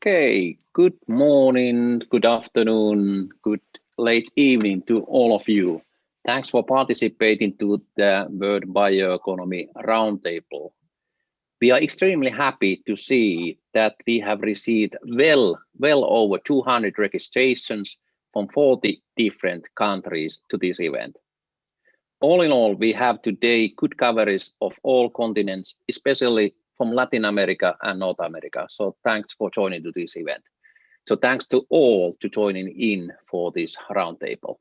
Okay, good morning, good afternoon, good late evening to all of you. Thanks for participating to the World Bioeconomy Roundtable. We are extremely happy to see that we have received well over 200 registrations from 40 different countries to this event. All in all, we have today good coverage of all continents, especially from Latin America and North America. So thanks for joining to this event. So thanks to all to joining in for this roundtable.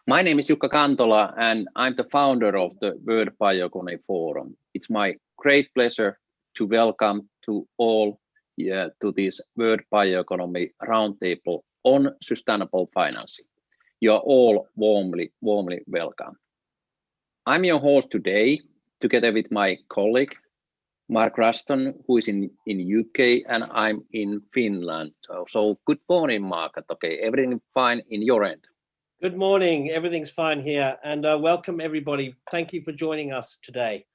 My name is Jukka Kantola and I'm the founder of the World Bioeconomy Forum. It's my great pleasure to welcome to all to this World Bioeconomy Roundtable on sustainable financing. You are all warmly welcome. I'm your host today, together with my colleague, Mark Ruston, who is in UK, and I'm in Finland. So good morning, Mark. Okay, everything fine in your end? Good morning, everything's fine here, and welcome everybody. Thank you for joining us today.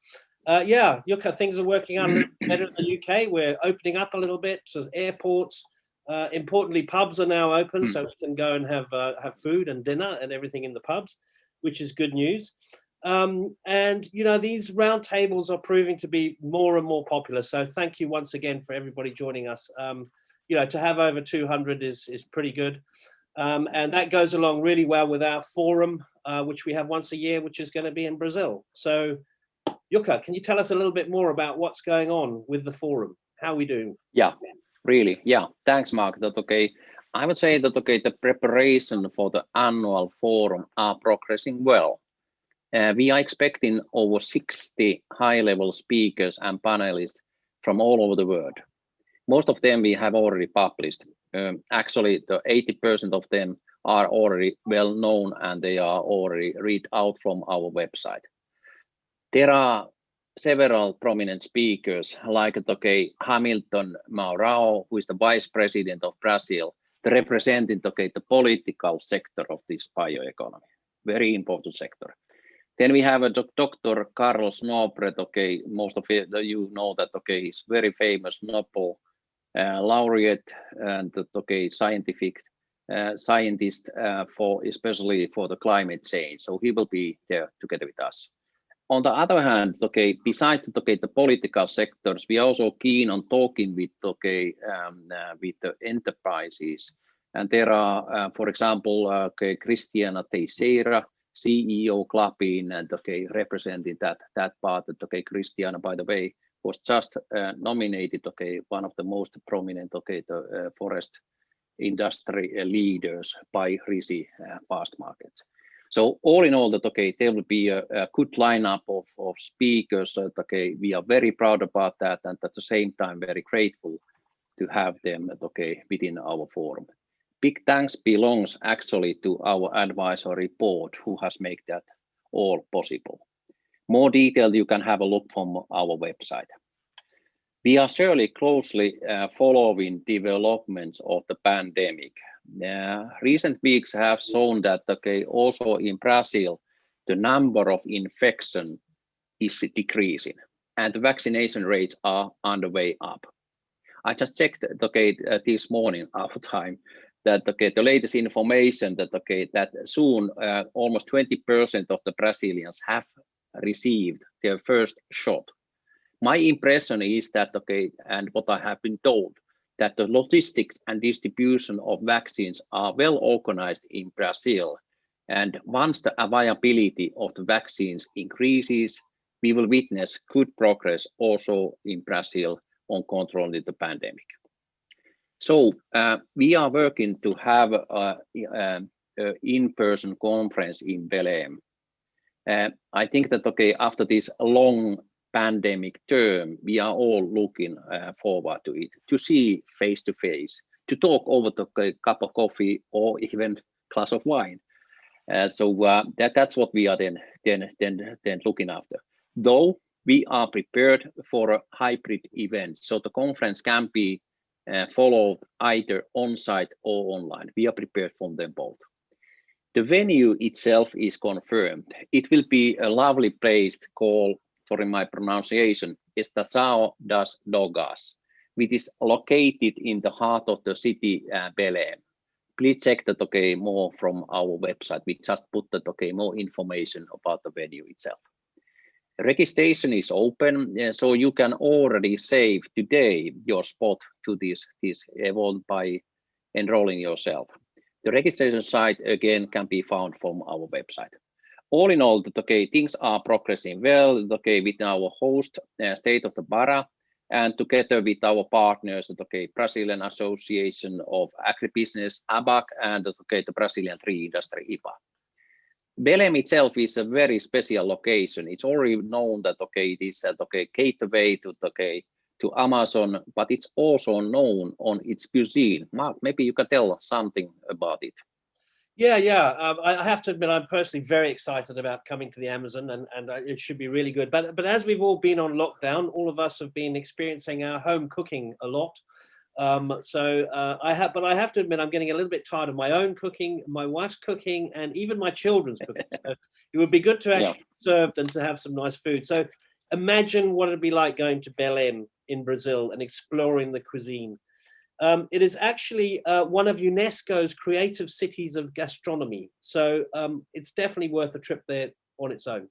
Yeah, Jukka, things are working out a little better in the UK. We're opening up a little bit, so airports, importantly, pubs are now open, so we can go and have food and dinner and everything in the pubs, which is good news. And you know, these roundtables are proving to be more and more popular. So thank you once again for everybody joining us. You know, to have over 200 is pretty good. And that goes along really well with our forum, which we have once a year, which is going to be in Brazil. So Jukka, can you tell us a little bit more about what's going on with the forum? How are we doing? Yeah, really. Yeah, thanks, Mark. That okay. I would say that okay, the preparation for the annual forum are progressing well. We are expecting over 60 high-level speakers and panelists from all over the world. Most of them we have already published. Actually, the 80% of them are already well known and they are already read out from our website. There are several prominent speakers like okay, Hamilton Mourão, who is the Vice President of Brazil, representing okay, the political sector of this bioeconomy, very important sector. Then we have a Dr. Carlos Nobre. Okay, most of you know that. Okay, he's very famous Nobel laureate and okay, scientist for especially for the climate change. So he will be there together with us. On the other hand, okay, besides okay, the political sectors, we are also keen on talking with okay, with the enterprises. And there are, for example, okay, Cristiana Teixeira, CEO Clubin, and okay, representing that part. Okay, Cristiana, by the way, was just nominated okay, one of the most prominent okay, the forest industry leaders by RISI Fastmarkets. So all in all, that okay, there will be a good lineup of speakers. So okay, we are very proud about that, and at the same time very grateful to have them okay within our forum. Big thanks belongs actually to our advisory board who has made that all possible. More detail you can have a look from our website. We are surely closely following developments of the pandemic. Recent weeks have shown that okay, also in Brazil, the number of infection is decreasing and the vaccination rates are on the way up. I just checked okay, this morning our time that okay, the latest information that okay, that soon almost 20% of the Brazilians have received their first shot. My impression is that okay, and what I have been told, that the logistics and distribution of vaccines are well organized in Brazil. And once the availability of the vaccines increases, we will witness good progress also in Brazil on controlling the pandemic. So we are working to have an in-person conference in Belém. I think that okay, after this long pandemic term, we are all looking forward to it, to see face to face, to talk over the cup of coffee or even glass of wine. So that's what we are then looking after. Though we are prepared for a hybrid event, so the conference can be followed either on-site or online. We are prepared from them both. The venue itself is confirmed. It will be a lovely place called, sorry my pronunciation, Estação das Dogas, which is located in the heart of the city, Belém. Please check that, okay, more from our website. We just put that, okay, more information about the venue itself. Registration is open, so you can already save today your spot to this event by enrolling yourself. The registration site again can be found from our website. All in all, okay, things are progressing well, okay, with our host, State of the Bara, and together with our partners, okay, Brazilian Association of Agribusiness, ABAC, and okay, the Brazilian Tree Industry, IPA. Belém itself is a very special location. It's already known that, okay, it is okay, gateway to, okay, to Amazon, but it's also known on its cuisine. Mark, maybe you can tell something about it. Yeah. I have to admit, I'm personally very excited about coming to the Amazon, and it should be really good. But as we've all been on lockdown, all of us have been experiencing our home cooking a lot. I have to admit, I'm getting a little bit tired of my own cooking, my wife's cooking, and even my children's cooking. So it would be good to actually serve and to have some nice food. So imagine what it'd be like going to Belém in Brazil and exploring the cuisine. It is actually one of UNESCO's creative cities of gastronomy. So it's definitely worth a trip there on its own.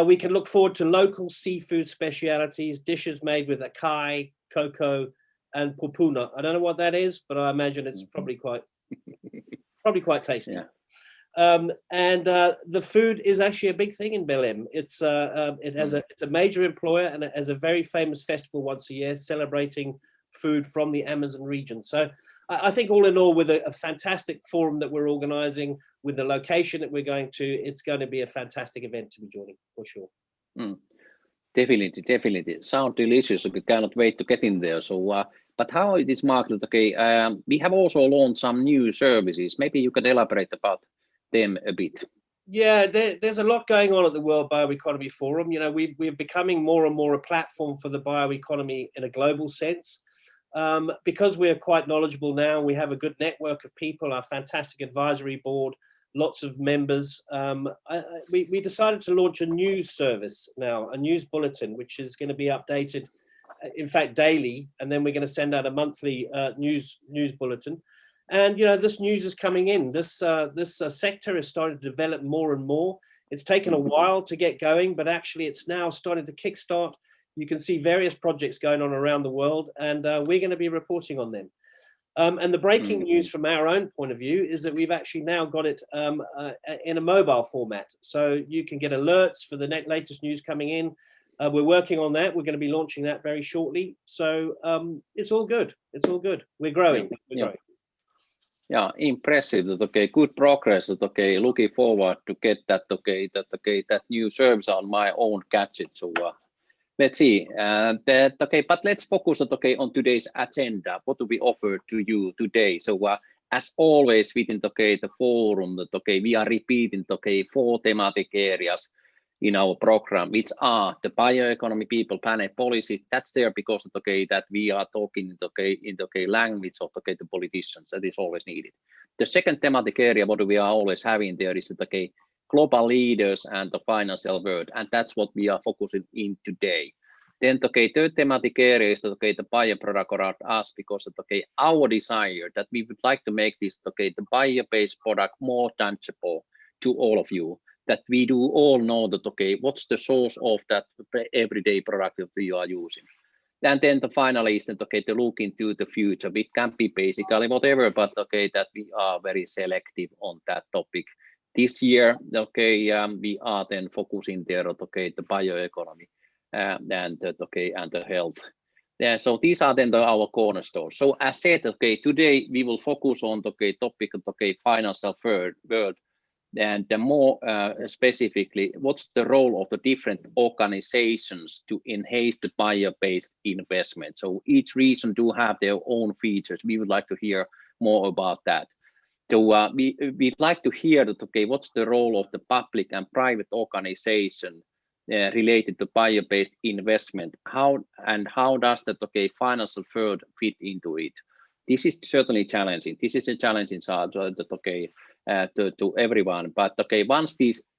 We can look forward to local seafood specialities, dishes made with acai, cocoa, and pupuna. I don't know what that is, but I imagine it's probably quite tasty. Yeah. The food is actually a big thing in Belém. It's a major employer, and it has a very famous festival once a year celebrating food from the Amazon region. So I think all in all, with a fantastic forum that we're organizing, with the location that we're going to, it's going to be a fantastic event to be joining for sure. Definitely. Sound delicious. We cannot wait to get in there. So, but how it is marketed? Okay, we have also launched some new services. Maybe you could elaborate about them a bit. Yeah, there's a lot going on at the World Bioeconomy Forum. You know, we're becoming more and more a platform for the bioeconomy in a global sense. Because we're quite knowledgeable now, we have a good network of people, our fantastic advisory board, lots of members. We decided to launch a news service now, a news bulletin, which is going to be updated, in fact, daily, and then we're going to send out a monthly news bulletin. And you know, this news is coming in. This sector is starting to develop more and more. It's taken a while to get going, but actually, it's now starting to kickstart. You can see various projects going on around the world, and we're going to be reporting on them. And the breaking news from our own point of view is that we've actually now got it in a mobile format. So you can get alerts for the latest news coming in. We're working on that. We're going to be launching that very shortly. So it's all good. It's all good. We're growing. We're growing. Yeah, impressive. Okay, good progress. Okay, looking forward to get that. That new service on my own gadget. So let's see. But let's focus on today's agenda. What do we offer to you today? So as always within the forum, we are repeating 4 thematic areas in our program, which are the bioeconomy, people, planet, policy. That's there because that we are talking in the language of the politicians. That is always needed. The second thematic area, what we are always having there is global leaders and the financial world, and that's what we are focusing in today. Then third thematic area is the bioproduct around us, because our desire that we would like to make this the bio-based product more tangible to all of you, that we do all know that what's the source of that everyday product that you are using. And then finally is that to look into the future. It can be basically whatever, but that we are very selective on that topic. This year, we are then focusing there on the bioeconomy and the health. Yeah, so these are then our cornerstones. So as said, today we will focus on the topic of financial world. And the more specifically, what's the role of the different organizations to enhance the bio-based investment? So each region do have their own features. We would like to hear more about that. So we'd like to hear that, what's the role of the public and private organization related to bio-based investment? How does the financial world fit into it? This is certainly challenging. This is a challenging side to everyone. But once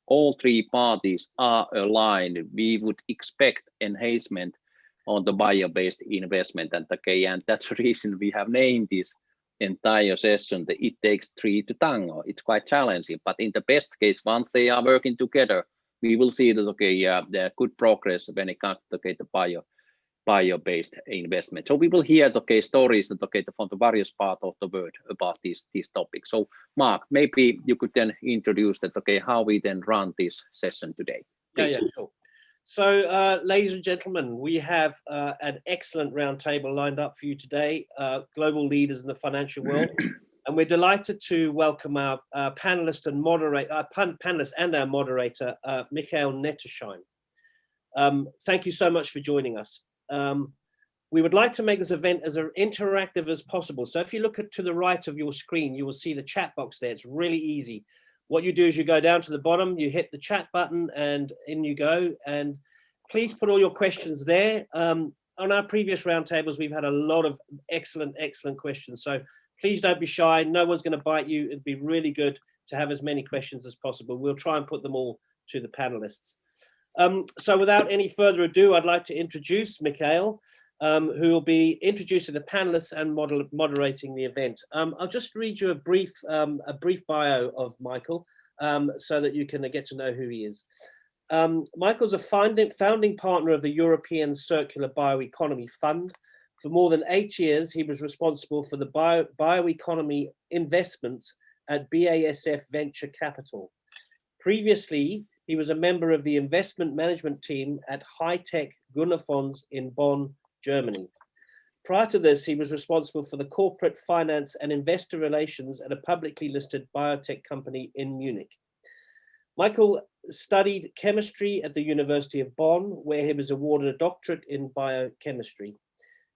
all 3 parties are aligned, we would expect enhancement on the bio-based investment. And that's the reason we have named this entire session that it takes three to tango. It's quite challenging, but in the best case, once they are working together, we will see that the good progress when it comes to the bio-based investment. So we will hear stories that from the various parts of the world about these topics. So Mark, maybe you could then introduce that how we then run this session today. Please. Yeah, sure. So, ladies and gentlemen, we have an excellent roundtable lined up for you today, global leaders in the financial world. And we're delighted to welcome our panelist and our moderator, Michael Nettersheim. Thank you so much for joining us. We would like to make this event as interactive as possible. So if you look to the right of your screen, you will see the chat box there. It's really easy. What you do is you go down to the bottom, you hit the chat button, and in you go. And please put all your questions there. On our previous roundtables, we've had a lot of excellent questions. So please don't be shy. No one's going to bite you. It'd be really good to have as many questions as possible. We'll try and put them all to the panelists. So without any further ado, I'd like to introduce Michael, who will be introducing the panelists and moderating the event. I'll just read you a brief bio of Michael so that you can get to know who he is. Michael's a founding partner of the European Circular Bioeconomy Fund. For more than 8 years, he was responsible for the bioeconomy investments at BASF Venture Capital. Previously, he was a member of the investment management team at High-Tech Gunnerfonds in Bonn, Germany. Prior to this, he was responsible for the corporate finance and investor relations at a publicly listed biotech company in Munich. Michael studied chemistry at the University of Bonn, where he was awarded a doctorate in biochemistry.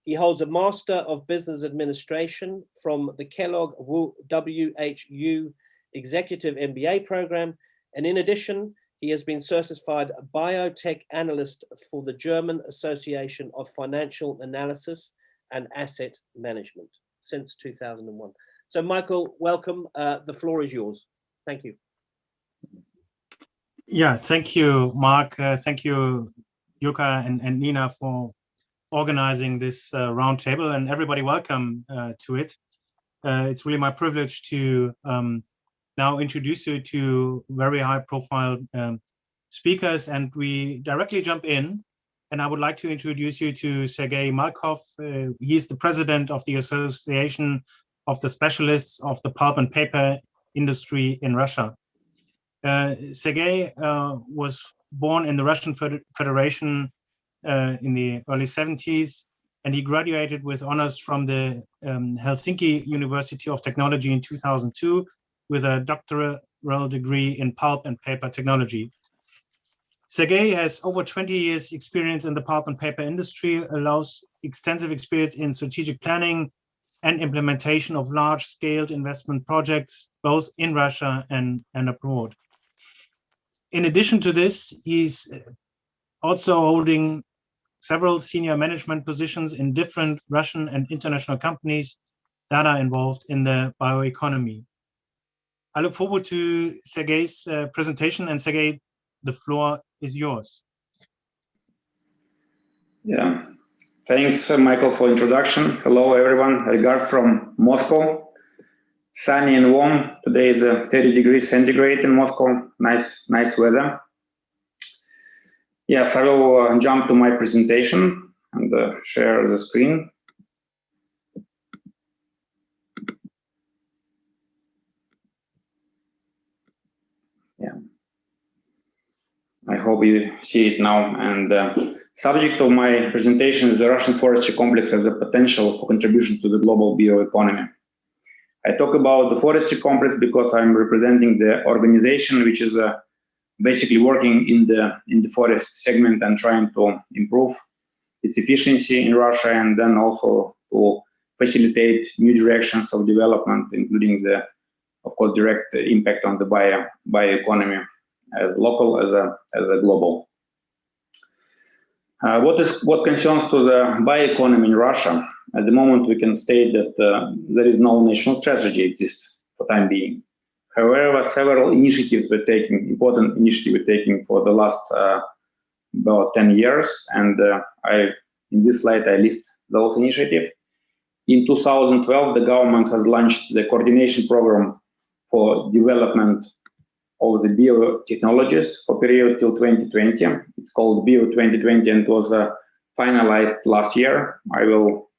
He holds a Master of Business Administration from the Kellogg WHU Executive MBA program, and in addition, he has been certified biotech analyst for the German Association of Financial Analysis and Asset Management since 2001. So Michael, welcome. The floor is yours. Thank you. Yeah, thank you, Mark. Thank you, Jukka and Nina, for organizing this roundtable, and everybody welcome to it. It's really my privilege to now introduce you to very high-profile speakers, and we directly jump in. And I would like to introduce you to Sergey Malkov. He's the president of the Association of the Specialists of the Pulp and Paper Industry in Russia. Sergey was born in the Russian Federation in the early 70s, and he graduated with honors from the Helsinki University of Technology in 2002 with a doctoral degree in pulp and paper technology. Sergey has over 20 years experience in the pulp and paper industry, allows extensive experience in strategic planning and implementation of large-scale investment projects, both in Russia and abroad. In addition to this, he's also holding several senior management positions in different Russian and international companies that are involved in the bioeconomy. I look forward to Sergey's presentation, and Sergey, the floor is yours. Yeah, thanks, Michael, for introduction. Hello, everyone. Regard from Moscow. Sunny and warm. Today is 30 degrees centigrade in Moscow. Nice weather. Yes, I will jump to my presentation and share the screen. Yeah, I hope you see it now. And subject of my presentation is the Russian forestry complex as a potential for contribution to the global bioeconomy. I talk about the forestry complex because I'm representing the organization which is basically working in the forest segment and trying to improve its efficiency in Russia, and then also to facilitate new directions of development, including the, of course, direct impact on the bioeconomy as local as a global. What concerns to the bioeconomy in Russia? At the moment, we can state that there is no national strategy exists for time being. However, several initiatives were taken, important initiatives were taken for the last about 10 years, and I In this slide, I list those initiatives. In 2012, the government has launched the coordination program for development of the biotechnologies for period till 2020. It's called Bio 2020 and was finalized last year. I will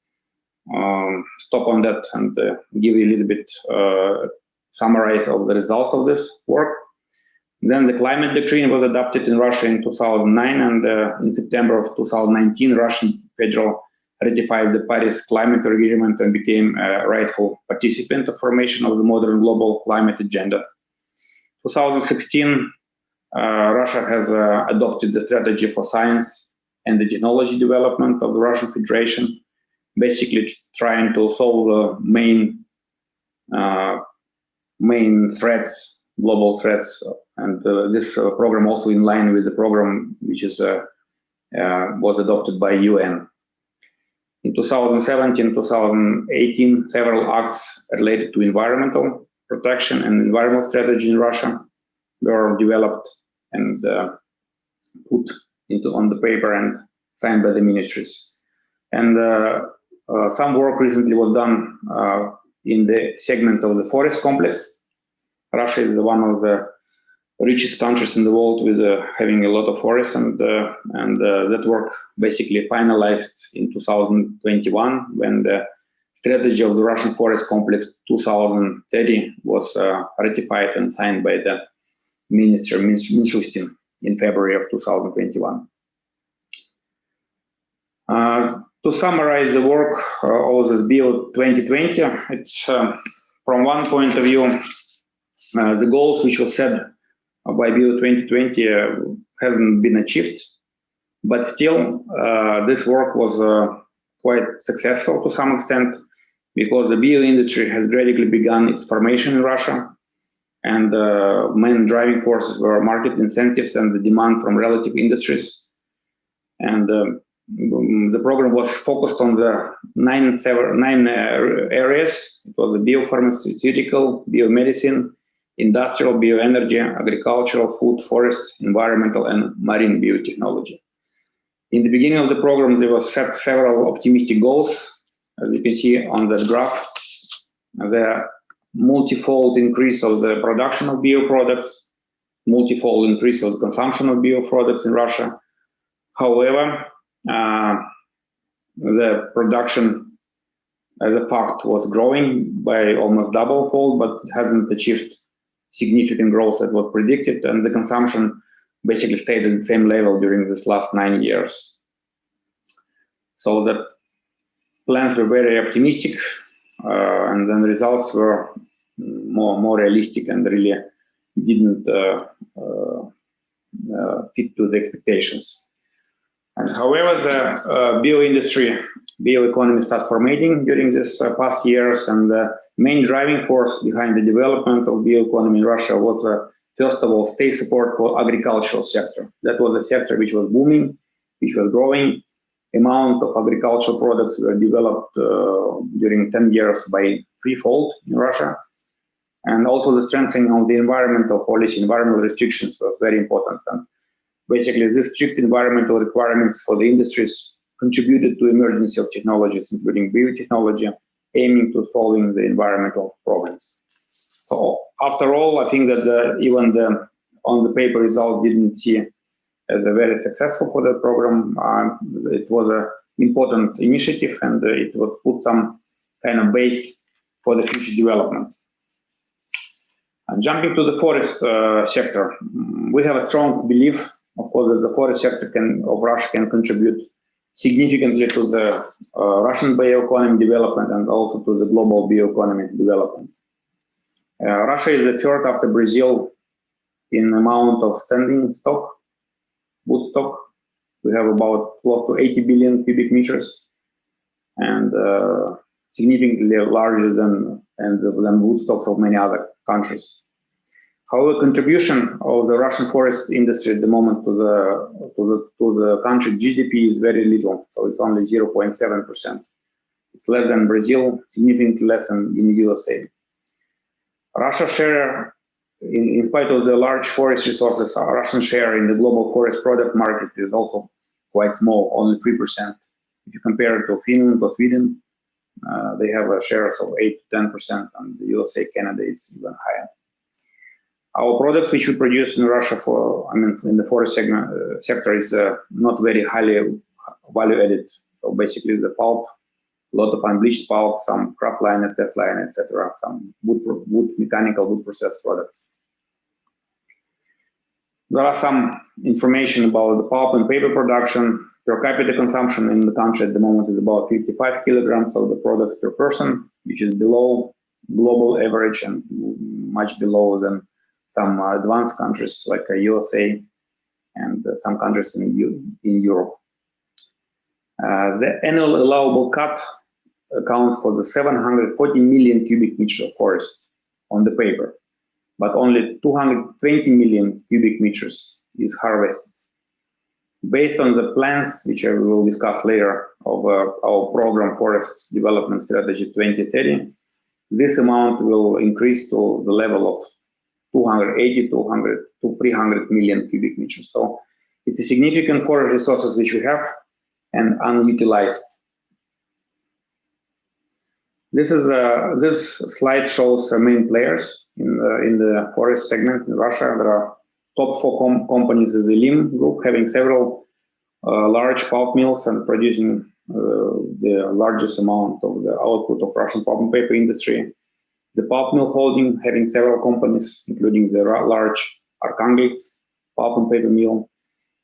stop on that and give you a little bit summarize of the results of this work. Then the climate decree was adopted in Russia in 2009, and in September of 2019, Russian federal ratified the Paris Climate Agreement and became a rightful participant of formation of the modern global climate agenda. 2016, Russia has adopted the strategy for science and the technology development of the Russian Federation, basically trying to solve the main threats, global threats, and this program also in line with the program which is was adopted by UN. In 2017, 2018, several acts related to environmental protection and environmental strategy in Russia were developed and put on the paper and signed by the ministries. And some work recently was done in the segment of the forest complex. Russia is one of the richest countries in the world with having a lot of forests, and that work basically finalized in 2021 when the strategy of the Russian forest complex 2030 was ratified and signed by the minister Minshustin in February of 2021. To summarize the work of this Bio 2020, it's from one point of view, the goals which were set by Bio 2020 hasn't been achieved, but still this work was quite successful to some extent because the bio industry has gradually begun its formation in Russia, and main driving forces were market incentives and the demand from relative industries. And the program was focused on the nine areas. It was the biopharmaceutical, biomedicine, industrial, bioenergy, agricultural, food, forest, environmental, and marine biotechnology. In the beginning of the program, there were set several optimistic goals. As you can see on the graph, the multifold increase of the production of bioproducts, multifold increase of the consumption of bioproducts in Russia. However, the production as a fact was growing by almost double-fold, but it hasn't achieved significant growth as was predicted, and the consumption basically stayed at the same level during this last 9 years. So the plans were very optimistic, and then the results were more realistic and really didn't fit to the expectations. And however, the bioeconomy started formatting during this past years, and the main driving force behind the development of bioeconomy in Russia was, first of all, state support for agricultural sector. That was a sector which was booming, which was growing. Amount of agricultural products were developed during 10 years by threefold in Russia. And also the strengthening of the environmental policy, environmental restrictions was very important. And basically, these strict environmental requirements for the industries contributed to emergence of technologies, including biotechnology, aiming to solving the environmental problems. So after all, I think that even the on the paper result didn't see as a very successful for the program. It was an important initiative, and it would put some kind of base for the future development. And jumping to the forest sector, we have a strong belief, of course, that the forest sector of Russia can contribute significantly to the Russian bioeconomy development and also to the global bioeconomy development. Russia is the third after Brazil in amount of standing stock, wood stock. We have about close to 80 billion cubic meters, and significantly larger than wood stocks of many other countries. However, contribution of the Russian forest industry at the moment to the country's GDP is very little, so it's only 0.7%. It's less than Brazil, significantly less than in the USA. Russia's share, in spite of the large forest resources, Russian share in the global forest product market is also quite small, only 3%. If you compare it to Finland or Sweden, they have a shares of 8 to 10%, and the USA, Canada is even higher. Our products which we produce in Russia in the forest sector is not very highly value added. So basically the pulp, a lot of unbleached pulp, some kraftliner, testliner, etc., some mechanical wood processed products. There are some information about the pulp and paper production. Per capita consumption in the country at the moment is about 55 kilograms of the products per person, which is below global average and much below than some advanced countries like USA and some countries in Europe. The annual allowable cut accounts for the 740 million cubic meters of forest on the paper, but only 220 million cubic meters is harvested. Based on the plans, which I will discuss later, of our program Forest Development Strategy 2030, this amount will increase to the level of 280 to 300 million cubic meters. So it's a significant forest resources which we have and unutilized. This slide shows the main players in the forest segment in Russia. There are top 4 companies is the Lim Group, having several large pulp mills and producing the largest amount of the output of Russian pulp and paper industry. The pulp mill holding, having several companies, including the large Arkhangelsk pulp and paper mill,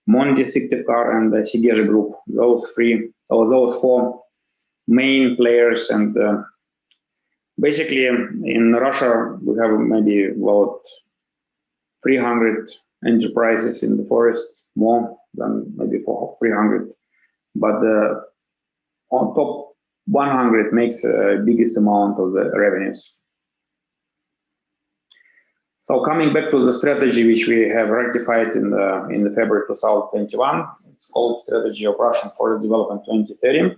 Mondi, Syktyvkar, and the Sigezha Group. Those 4 main players. And basically, in Russia, we have maybe about 300 enterprises in the forest, more than maybe 300. But on top 100 makes the biggest amount of the revenues. So coming back to the strategy which we have ratified in the February 2021, it's called Strategy of Russian Forest Development 2030.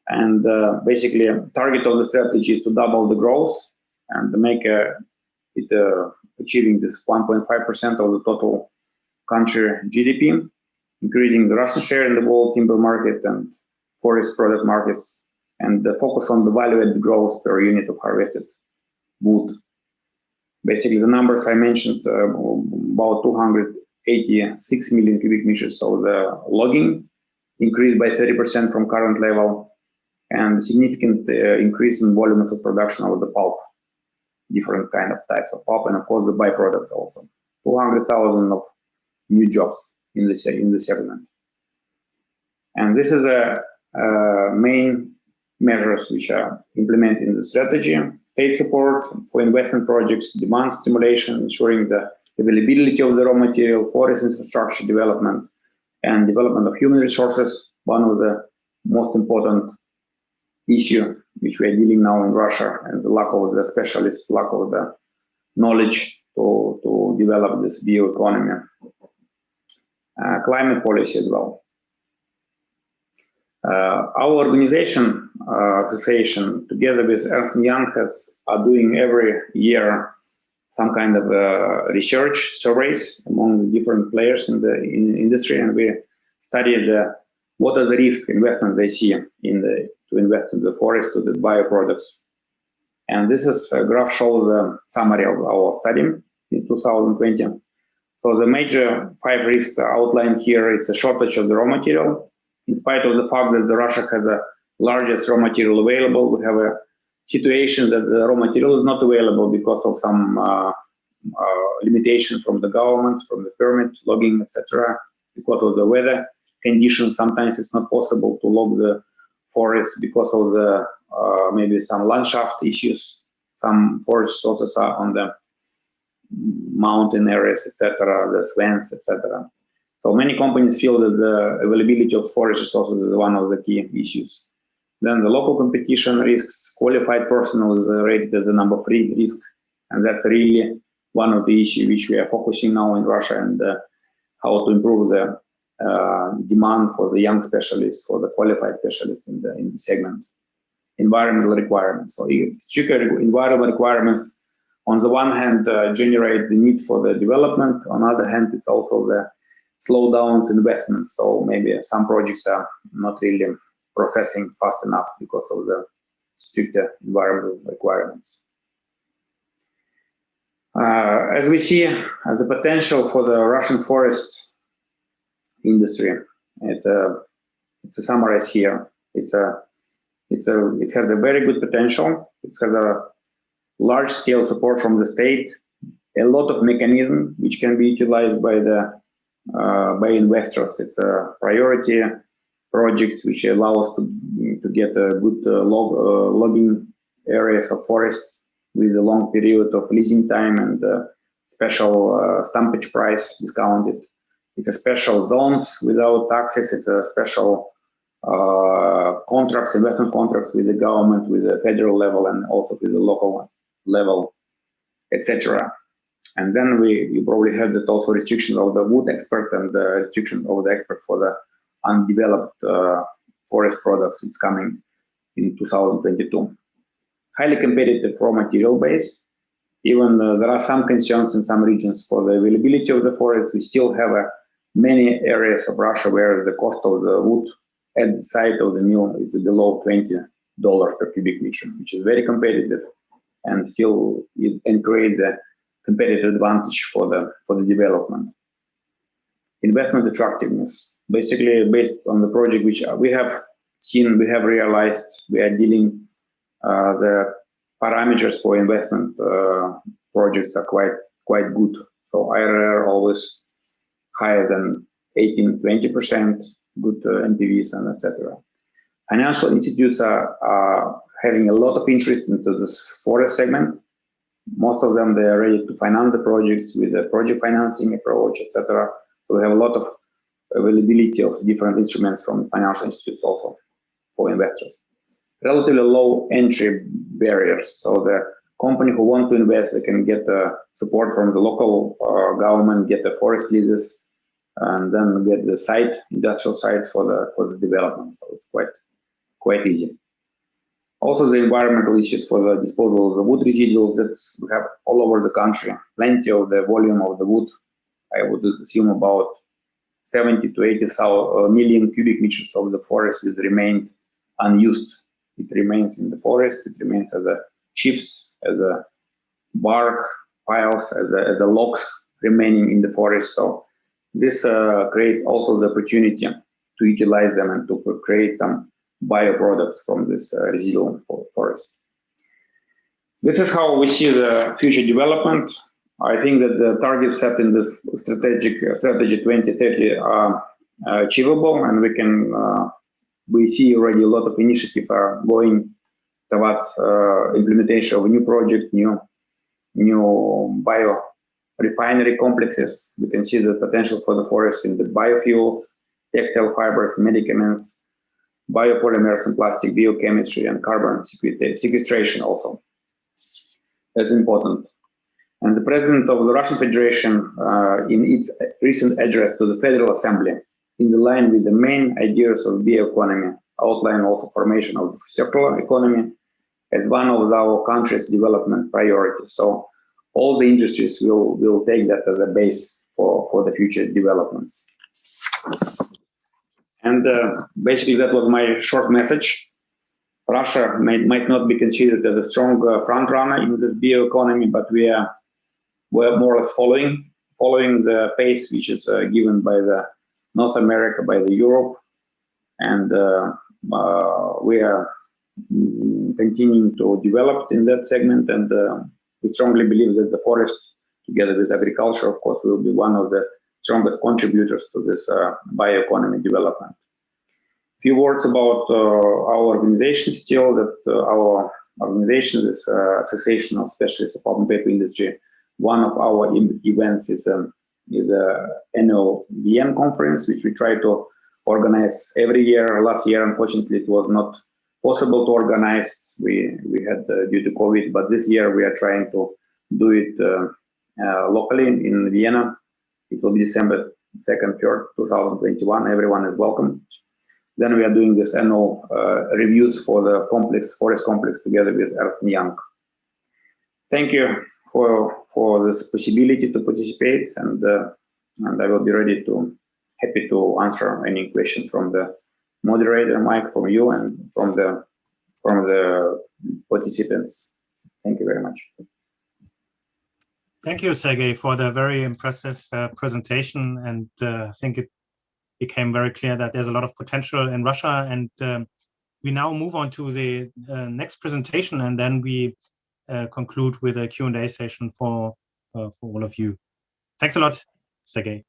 And basically, target of the strategy is to double the growth and make achieving this 1.5% of the total country GDP, increasing the Russian share in the world timber market and forest product markets, and focus on the value-added growth per unit of harvested wood. Basically, the numbers I mentioned, about 286 million cubic meters of the logging, increased by 30% from current level, and significant increase in volumes of production of the pulp, different kind of types of pulp, and of course the byproducts also. 200,000 of new jobs in the segment. And this is a main measures which are implemented in the strategy. State support for investment projects, demand stimulation, ensuring the availability of the raw material, forest infrastructure development, and development of human resources. One of the most important issue which we are dealing now in Russia, and the lack of the specialists, lack of the knowledge to develop this bioeconomy. Climate policy as well. Our organization, association, together with Ernst & Young, are doing every year some kind of research surveys among the different players in the industry, and we studied what are the risk investments they see to invest in the forest, to the bioproducts. And this graph shows a summary of our study in 2020. So the major 5 risks outlined here. It's a shortage of the raw material. In spite of the fact that Russia has the largest raw material available, we have a situation that the raw material is not available because of some limitation from the government, from the permit, logging, etc. Because of the weather conditions, sometimes it's not possible to log the forest because of the maybe some landscape issues. Some forest sources are on the mountain areas, etc., the swamps, etc. So many companies feel that the availability of forest resources is one of the key issues. Then the local competition risks, qualified personnel is rated as the number 3 risk, and that's really one of the issues which we are focusing now in Russia, and how to improve the demand for the young specialists, for the qualified specialists in the segment. Environmental requirements. So stricter environmental requirements, on the one hand, generate the need for the development. On the other hand, it's also the slow down investments. So maybe some projects are not really processing fast enough because of the stricter environmental requirements. As we see, the potential for the Russian forest industry, it's a summarize here. It has a very good potential. It has a large-scale support from the state, a lot of mechanisms which can be utilized by by investors. It's a priority projects which allow us to get a good logging areas of forest with a long period of leasing time and special stumpage price discounted. It's a special zones without taxes. It's a special contracts, investment contracts with the government, with the federal level, and also with the local level, etc. And then you probably heard that also restrictions of the wood export and the restrictions of the export for the undeveloped forest products. It's coming in 2022. Highly competitive raw material base. Even there are some concerns in some regions for the availability of the forest. We still have many areas of Russia where the cost of the wood at the site of the mill is below $20 per cubic meter, which is very competitive, and still it creates a competitive advantage for the development. Investment attractiveness, basically based on the project which we have seen, we have realized we are dealing the parameters for investment projects are quite good. So IRR always higher than 18-20%, good NPVs, and etc. Financial institutes are having a lot of interest into this forest segment. Most of them, they are ready to finance the projects with a project financing approach, etc. So we have a lot of availability of different instruments from financial institutes also for investors. Relatively low entry barriers. So the company who want to invest, they can get support from the local government, get the forest leases, and then get the site, industrial site for the development. So it's quite easy. Also, the environmental issues for the disposal of the wood residuals that we have all over the country. Plenty of the volume of the wood. I would assume about 70 to 80 million cubic meters of the forest is remained unused. It remains in the forest. It remains as a chips, as a bark piles, as a logs remaining in the forest. So this creates also the opportunity to utilize them and to create some bioproducts from this residual forest. This is how we see the future development. I think that the targets set in this strategy 2030 are achievable, and we see already a lot of initiatives are going towards implementation of a new project, new bio refinery complexes. We can see the potential for the forest in the biofuels, textile fibers, medicaments, biopolymers and plastic, biochemistry, and carbon sequestration also. That's important. And the President of the Russian Federation, in its recent address to the Federal Assembly, in the line with the main ideas of bioeconomy, outline also formation of the circular economy as one of our country's development priorities. So all the industries will take that as a base for the future developments. And basically that was my short message. Russia might not be considered as a strong front runner in this bioeconomy, but we're more or less following the pace which is given by the North America, by the Europe, and we are continuing to develop in that segment, and we strongly believe that the forest, together with agriculture, of course, will be one of the strongest contributors to this bioeconomy development. A few words about our organization still, that our organization, this Association of Specialists of Pulp and Paper Industry, one of our events is an annual VN conference, which we try to organize every year. Last year, unfortunately, it was not possible to organize. We had due to COVID, but this year we are trying to do it locally in Vienna. It will be December 2nd, 3rd, 2021. Everyone is welcome. Then we are doing this annual reviews for the forest complex together with Ernst & Young. Thank you for this possibility to participate, and I will be happy to answer any questions from the moderator, Mike, from you and from the participants. Thank you very much. Thank you, Sergey, for the very impressive presentation. And I think it became very clear that there's a lot of potential in Russia. And we now move on to the next presentation, and then we conclude with a Q&A session for all of you. Thanks a lot, Sergey.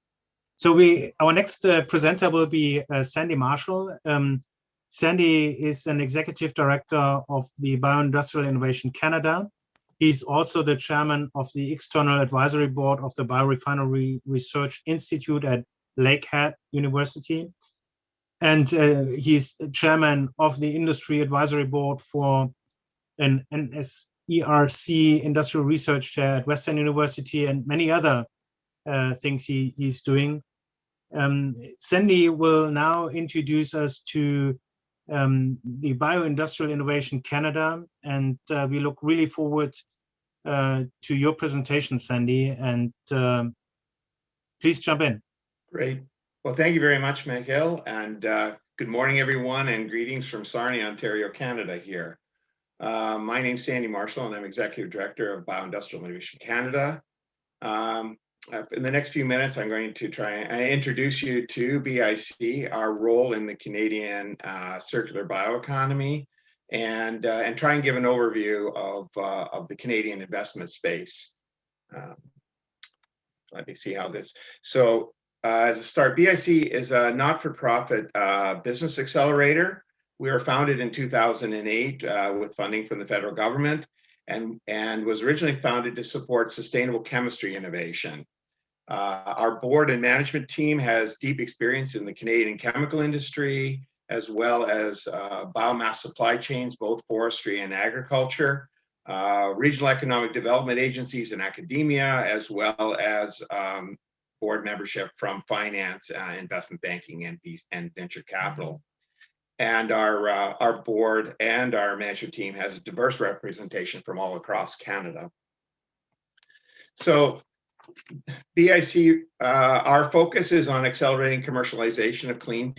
So our next presenter will be Sandy Marshall. Sandy is an executive director of the Bioindustrial Innovation Canada. He's also the chairman of the external advisory board of the Biorefinery Research Institute at Lakehead University. And he's chairman of the industry advisory board for an NSERC industrial research chair at Western University, and many other things he's doing. Sandy will now introduce us to the Bioindustrial Innovation Canada, and we look really forward to your presentation, Sandy, and please jump in. Great. Well, thank you very much, Mikhail, and good morning, everyone, and greetings from Sarnia, Ontario, Canada here. My name's Sandy Marshall, and I'm Executive Director of Bioindustrial Innovation Canada. In the next few minutes, I'm going to try and introduce you to BIC, our role in the Canadian circular bioeconomy, and try and give an overview of the Canadian investment space. Let me see how this. So as a start, BIC is a not-for-profit business accelerator. We were founded in 2008 with funding from the federal government, and was originally founded to support sustainable chemistry innovation. Our board and management team has deep experience in the Canadian chemical industry, as well as biomass supply chains, both forestry and agriculture, regional economic development agencies and academia, as well as board membership from finance, investment banking, and venture capital. And our board and our management team has a diverse representation from all across Canada. So BIC, our focus is on accelerating commercialization of clean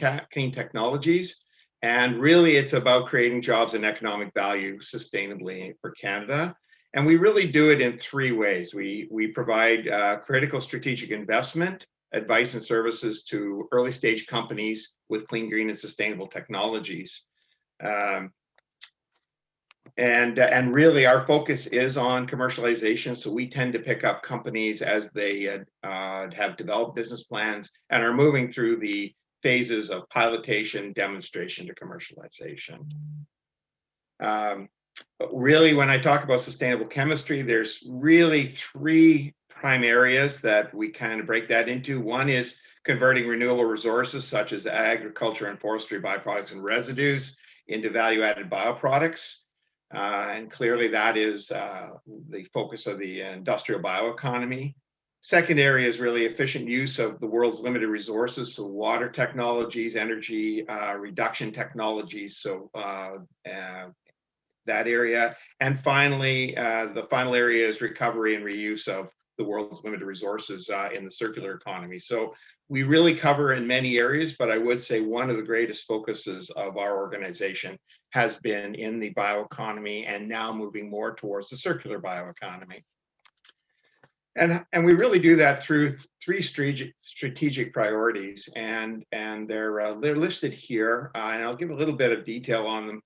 technologies. And really, it's about creating jobs and economic value sustainably for Canada. And we really do it in three ways. We provide critical strategic investment, advice and services to early stage companies with clean, green, and sustainable technologies. And really our focus is on commercialization. So we tend to pick up companies as they have developed business plans and are moving through the phases of pilotation, demonstration to commercialization. But really, when I talk about sustainable chemistry, there's really three prime areas that we kind of break that into. One is converting renewable resources such as agriculture and forestry byproducts and residues into value-added bioproducts. And clearly that is the focus of the industrial bioeconomy. Second area is really efficient use of the world's limited resources, so water technologies, energy reduction technologies, so that area. And finally, the final area is recovery and reuse of the world's limited resources in the circular economy. So we really cover in many areas, but I would say one of the greatest focuses of our organization has been in the bioeconomy and now moving more towards the circular bioeconomy. And we really do that through three strategic priorities, and they're listed here, and I'll give a little bit of detail on them.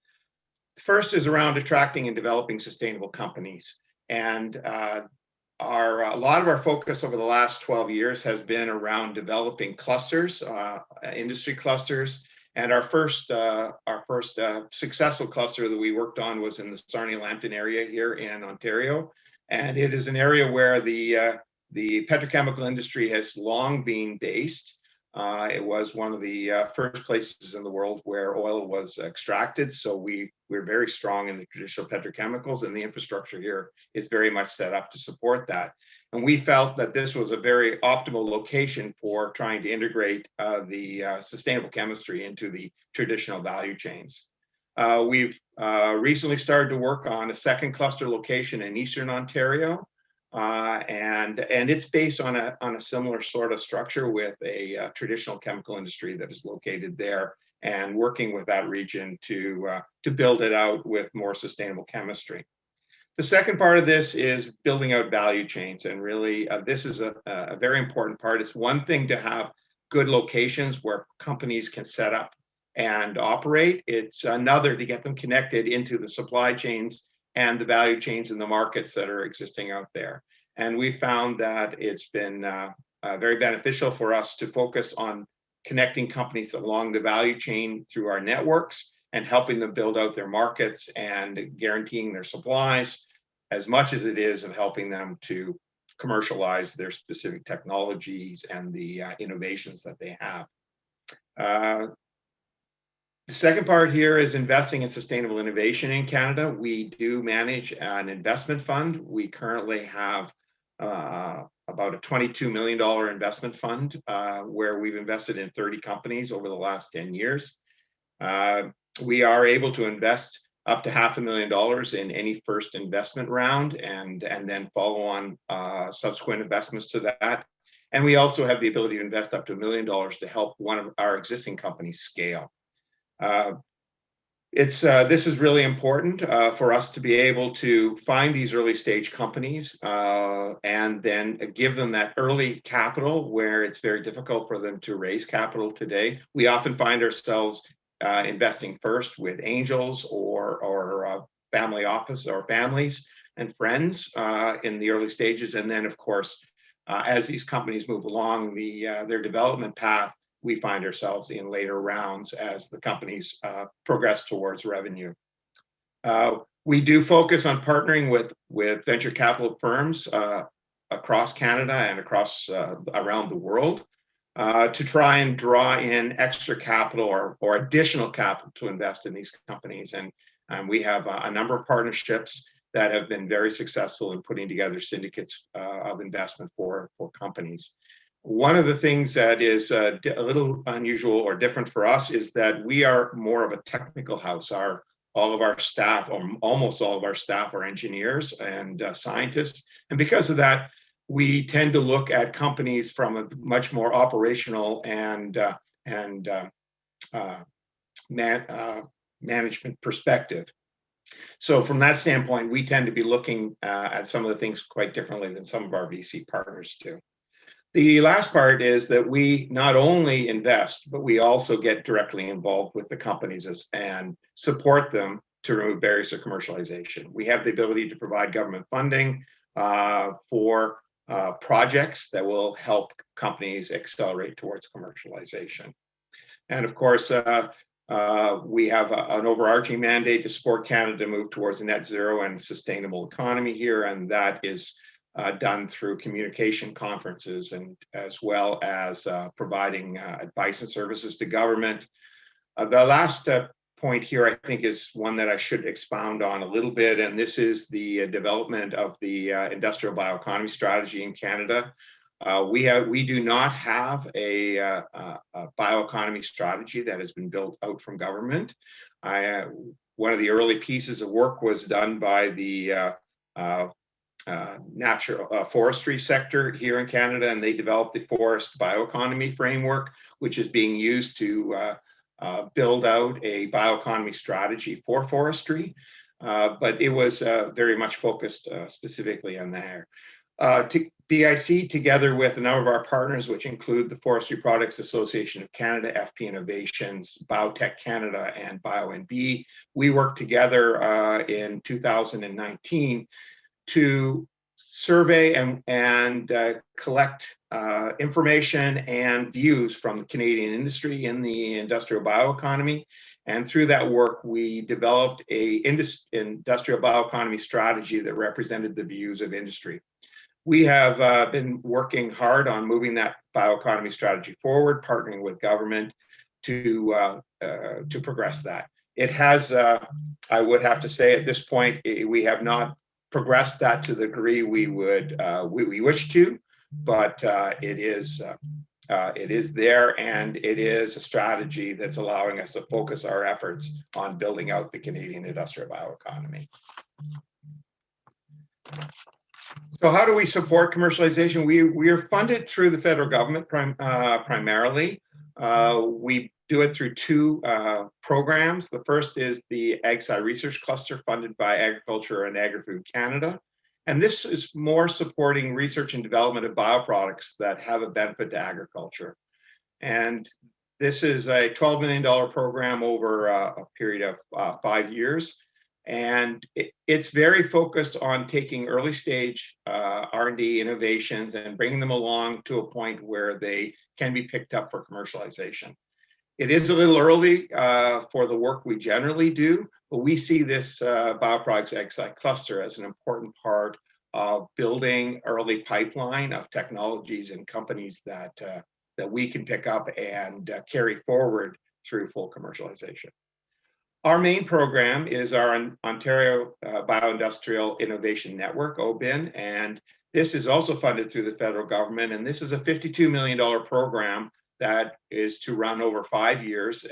First is around attracting and developing sustainable companies, and a lot of our focus over the last 12 years has been around developing clusters, industry clusters. And our first successful cluster that we worked on was in the Sarnia-Lambton area here in Ontario. And it is an area where the petrochemical industry has long been based. It was one of the first places in the world where oil was extracted. So we're very strong in the traditional petrochemicals, and the infrastructure here is very much set up to support that. And we felt that this was a very optimal location for trying to integrate the sustainable chemistry into the traditional value chains. We've recently started to work on a second cluster location in Eastern Ontario. and it's based on a similar sort of structure with a traditional chemical industry that is located there, and working with that region to build it out with more sustainable chemistry. The second part of this is building out value chains, and really this is a very important part. It's one thing to have good locations where companies can set up and operate. It's another to get them connected into the supply chains and the value chains in the markets that are existing out there. And we found that it's been very beneficial for us to focus on connecting companies along the value chain through our networks and helping them build out their markets and guaranteeing their supplies, as much as it is of helping them to commercialize their specific technologies and the innovations that they have. The second part here is investing in sustainable innovation in Canada. We do manage an investment fund. We currently have about a $22 million investment fund where we've invested in 30 companies over the last 10 years. We are able to invest up to $500,000 in any first investment round, and then follow on subsequent investments to that. And we also have the ability to invest up to $1 million to help one of our existing companies scale. This is really important for us to be able to find these early stage companies and then give them that early capital where it's very difficult for them to raise capital today. We often find ourselves investing first with angels or family office or families and friends in the early stages, and then of course as these companies move along their development path, we find ourselves in later rounds as the companies progress towards revenue. We do focus on partnering with venture capital firms across Canada and across around the world to try and draw in extra capital or additional capital to invest in these companies. And we have a number of partnerships that have been very successful in putting together syndicates of investment for companies. One of the things that is a little unusual or different for us is that we are more of a technical house. All of our staff, or almost all of our staff, are engineers and scientists. And because of that, we tend to look at companies from a much more operational and management perspective. So from that standpoint, we tend to be looking at some of the things quite differently than some of our VC partners do. The last part is that we not only invest, but we also get directly involved with the companies and support them to remove barriers to commercialization. We have the ability to provide government funding for projects that will help companies accelerate towards commercialization. And of course, we have an overarching mandate to support Canada to move towards a net zero and sustainable economy here, and that is done through communication conferences and as well as providing advice and services to government. The last point here, I think, is one that I should expound on a little bit, and this is the development of the industrial bioeconomy strategy in Canada. We do not have a bioeconomy strategy that has been built out from government. One of the early pieces of work was done by the natural forestry sector here in Canada, and they developed the forest bioeconomy framework, which is being used to build out a bioeconomy strategy for forestry. But it was very much focused specifically on there. BIC, together with a number of our partners, which include the Forestry Products Association of Canada, FP Innovations, Biotech Canada, and BioNB, we worked together in 2019 to survey and collect information and views from the Canadian industry in the industrial bioeconomy. And through that work, we developed a industrial bioeconomy strategy that represented the views of industry. We have been working hard on moving that bioeconomy strategy forward, partnering with government to progress that. It has, I would have to say at this point, we have not progressed that to the degree we would we wish to, but it is there, and it is a strategy that's allowing us to focus our efforts on building out the Canadian industrial bioeconomy. So how do we support commercialization? We are funded through the federal government primarily. We do it through two programs. The first is the AgSci Research Cluster funded by Agriculture and Agri-Food Canada. And this is more supporting research and development of bioproducts that have a benefit to agriculture. And this is a $12 million program over a period of 5 years. And it's very focused on taking early stage R&D innovations and bringing them along to a point where they can be picked up for commercialization. It is a little early for the work we generally do, but we see this Bioproducts AgSci cluster as an important part of building early pipeline of technologies and companies that we can pick up and carry forward through full commercialization. Our main program is our Ontario Bioindustrial Innovation Network, OBIN, and this is also funded through the federal government. And this is a $52 million program that is to run over 5 years.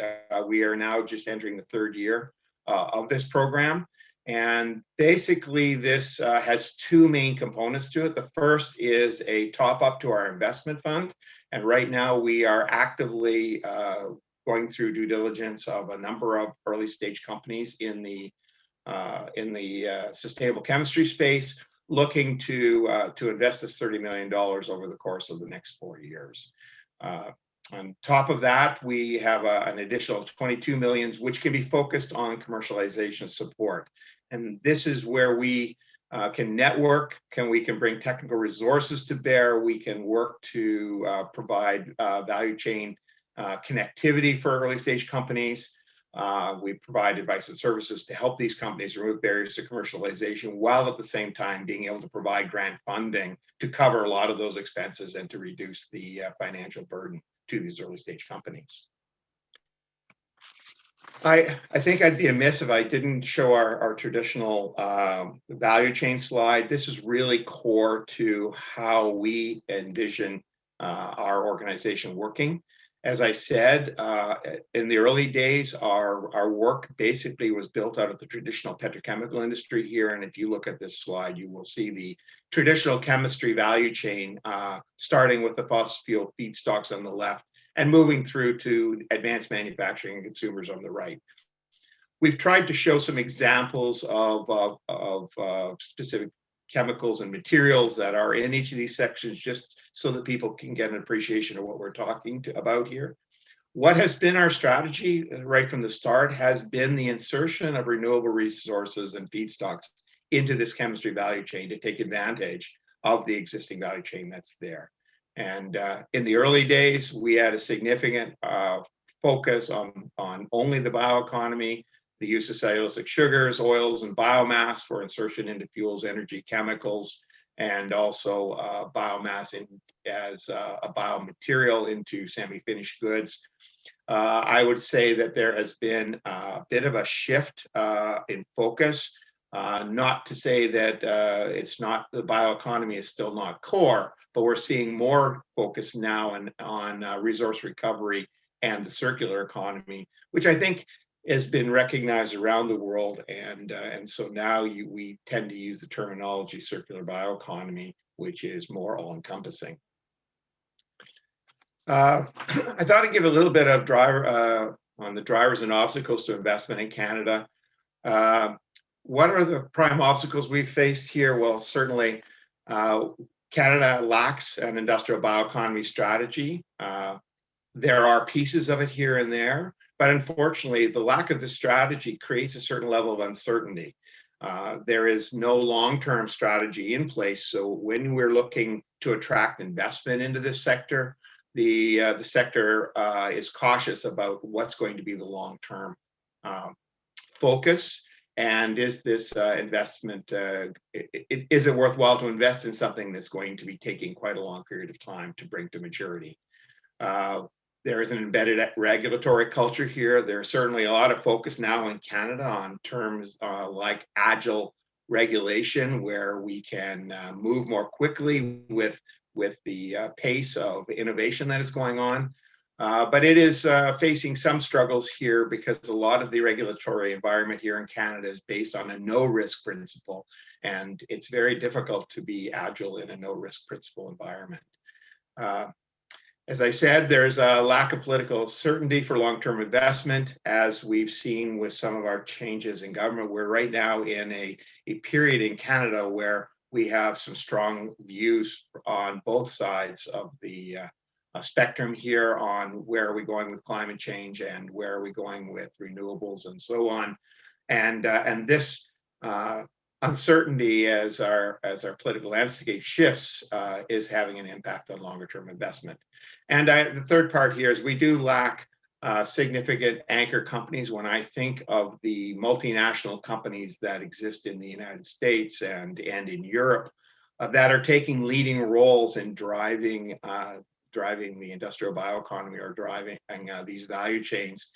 We are now just entering the third year of this program. And basically, this has two main components to it. The first is a top up to our investment fund. And right now we are actively going through due diligence of a number of early stage companies in the sustainable chemistry space, looking to invest this $30 million over the course of the next 4 years. On top of that, we have an additional 22 million, which can be focused on commercialization support. And this is where we can network, we can bring technical resources to bear, we can work to provide value chain connectivity for early stage companies. We provide advice and services to help these companies remove barriers to commercialization, while at the same time being able to provide grant funding to cover a lot of those expenses and to reduce the financial burden to these early stage companies. I think I'd be amiss if I didn't show our traditional value chain slide. This is really core to how we envision our organization working. As I said, in the early days, our work basically was built out of the traditional petrochemical industry here. And if you look at this slide, you will see the traditional chemistry value chain, starting with the fossil fuel feedstocks on the left and moving through to advanced manufacturing and consumers on the right. We've tried to show some examples of specific chemicals and materials that are in each of these sections, just so that people can get an appreciation of what we're talking about here. What has been our strategy right from the start has been the insertion of renewable resources and feedstocks into this chemistry value chain to take advantage of the existing value chain that's there. And in the early days, we had a significant focus on only the bioeconomy, the use of cellulosic sugars, oils, and biomass for insertion into fuels, energy, chemicals, and also biomass as a biomaterial into semi-finished goods. I would say that there has been a bit of a shift in focus, not to say that it's not, the bioeconomy is still not core, but we're seeing more focus now on resource recovery and the circular economy, which I think has been recognized around the world, and so now we tend to use the terminology circular bioeconomy, which is more all-encompassing. I thought I'd give a little bit of on the drivers and obstacles to investment in Canada. What are the prime obstacles we've faced here? Well, certainly Canada lacks an industrial bioeconomy strategy. There are pieces of it here and there, but unfortunately, the lack of the strategy creates a certain level of uncertainty. There is no long-term strategy in place. So when we're looking to attract investment into this sector, the sector is cautious about what's going to be the long-term focus. And is this investment, is it worthwhile to invest in something that's going to be taking quite a long period of time to bring to maturity? There is an embedded regulatory culture here. There's certainly a lot of focus now in Canada on terms like agile regulation, where we can move more quickly with the pace of innovation that is going on. But it is facing some struggles here because a lot of the regulatory environment here in Canada is based on a no-risk principle, and it's very difficult to be agile in a no-risk principle environment. As I said, there's a lack of political certainty for long-term investment, as we've seen with some of our changes in government. We're right now in a period in Canada where we have some strong views on both sides of the spectrum here on where are we going with climate change and where are we going with renewables and so on. And this uncertainty as our political landscape shifts is having an impact on longer term investment. And the third part here is we do lack significant anchor companies. When I think of the multinational companies that exist in the United States and in Europe that are taking leading roles in driving the industrial bioeconomy or driving these value chains,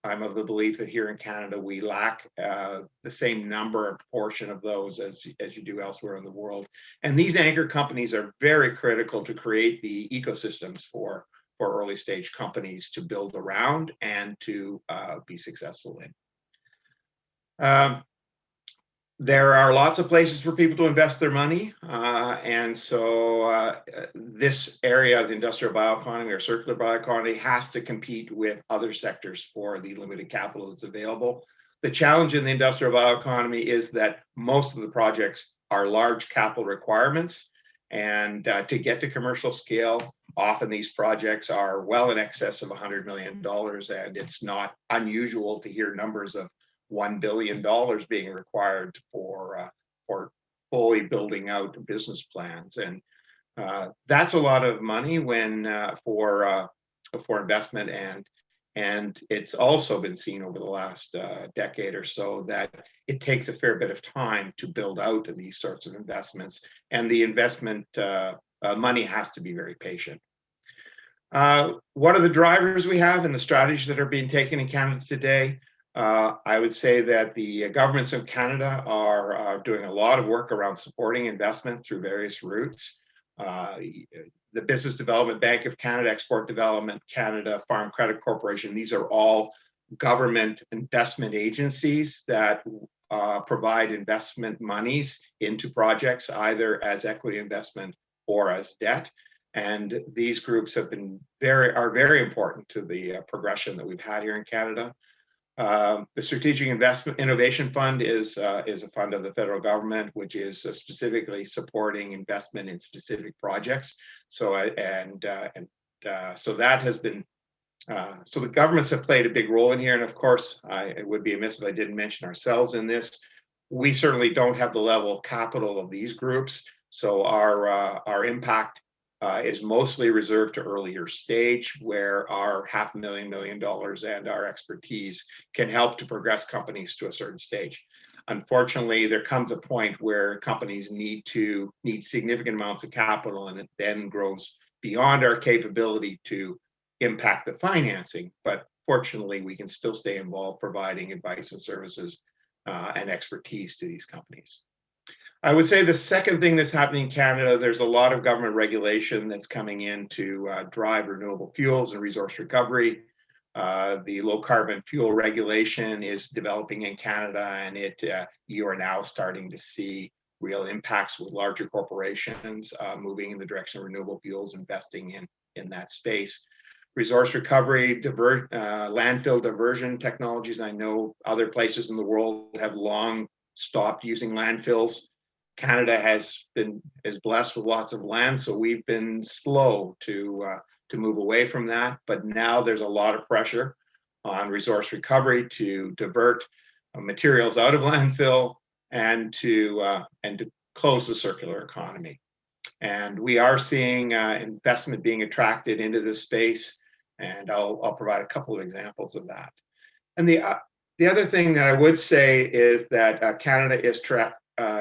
I'm of the belief that here in Canada we lack the same number or portion of those as you do elsewhere in the world. And these anchor companies are very critical to create the ecosystems for early stage companies to build around and to be successful in. There are lots of places for people to invest their money. And so this area of the industrial bioeconomy or circular bioeconomy has to compete with other sectors for the limited capital that's available. The challenge in the industrial bioeconomy is that most of the projects are large capital requirements. And to get to commercial scale, often these projects are well in excess of $100 million. And it's not unusual to hear numbers of $1 billion being required for fully building out business plans, and that's a lot of money when for investment, and it's also been seen over the last decade or so that it takes a fair bit of time to build out these sorts of investments, and the investment money has to be very patient. What are the drivers we have and the strategies that are being taken in Canada today? I would say that the governments of Canada are doing a lot of work around supporting investment through various routes. The Business Development Bank of Canada, Export Development Canada, Farm Credit Corporation, these are all government investment agencies that provide investment monies into projects, either as equity investment or as debt. And these groups have been very important to the progression that we've had here in Canada. The Strategic Investment Innovation Fund is a fund of the federal government, which is specifically supporting investment in specific projects. So so that has been so the governments have played a big role in here. And of course, it would be amiss if I didn't mention ourselves in this. We certainly don't have the level of capital of these groups, so our impact is mostly reserved to earlier stage, where our $500,000 million and our expertise can help to progress companies to a certain stage. Unfortunately, there comes a point where companies need significant amounts of capital, and it then grows beyond our capability to impact the financing. But fortunately, we can still stay involved providing advice and services and expertise to these companies. I would say the second thing that's happening in Canada, there's a lot of government regulation that's coming in to drive renewable fuels and resource recovery. The low carbon fuel regulation is developing in Canada, and you are now starting to see real impacts with larger corporations moving in the direction of renewable fuels, investing in that space. Resource recovery, landfill diversion technologies. I know other places in the world have long stopped using landfills. Canada is blessed with lots of land, so we've been slow to move away from that. But now there's a lot of pressure on resource recovery to divert materials out of landfill and to close the circular economy. And we are seeing investment being attracted into this space, and I'll provide a couple of examples of that. And the other thing that I would say is that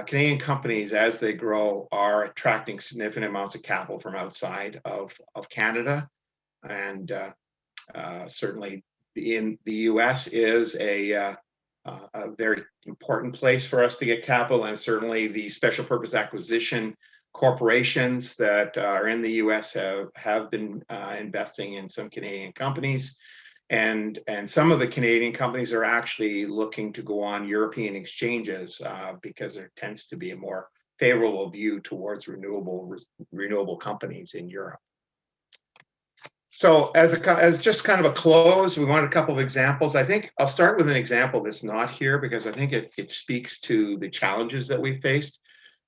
Canadian companies, as they grow, are attracting significant amounts of capital from outside of Canada. And certainly in the US is a very important place for us to get capital. And certainly the special purpose acquisition corporations that are in the US have been investing in some Canadian companies. And some of the Canadian companies are actually looking to go on European exchanges because there tends to be a more favorable view towards renewable companies in Europe. So as just kind of a close, we want a couple of examples. I think I'll start with an example that's not here because I think it speaks to the challenges that we faced.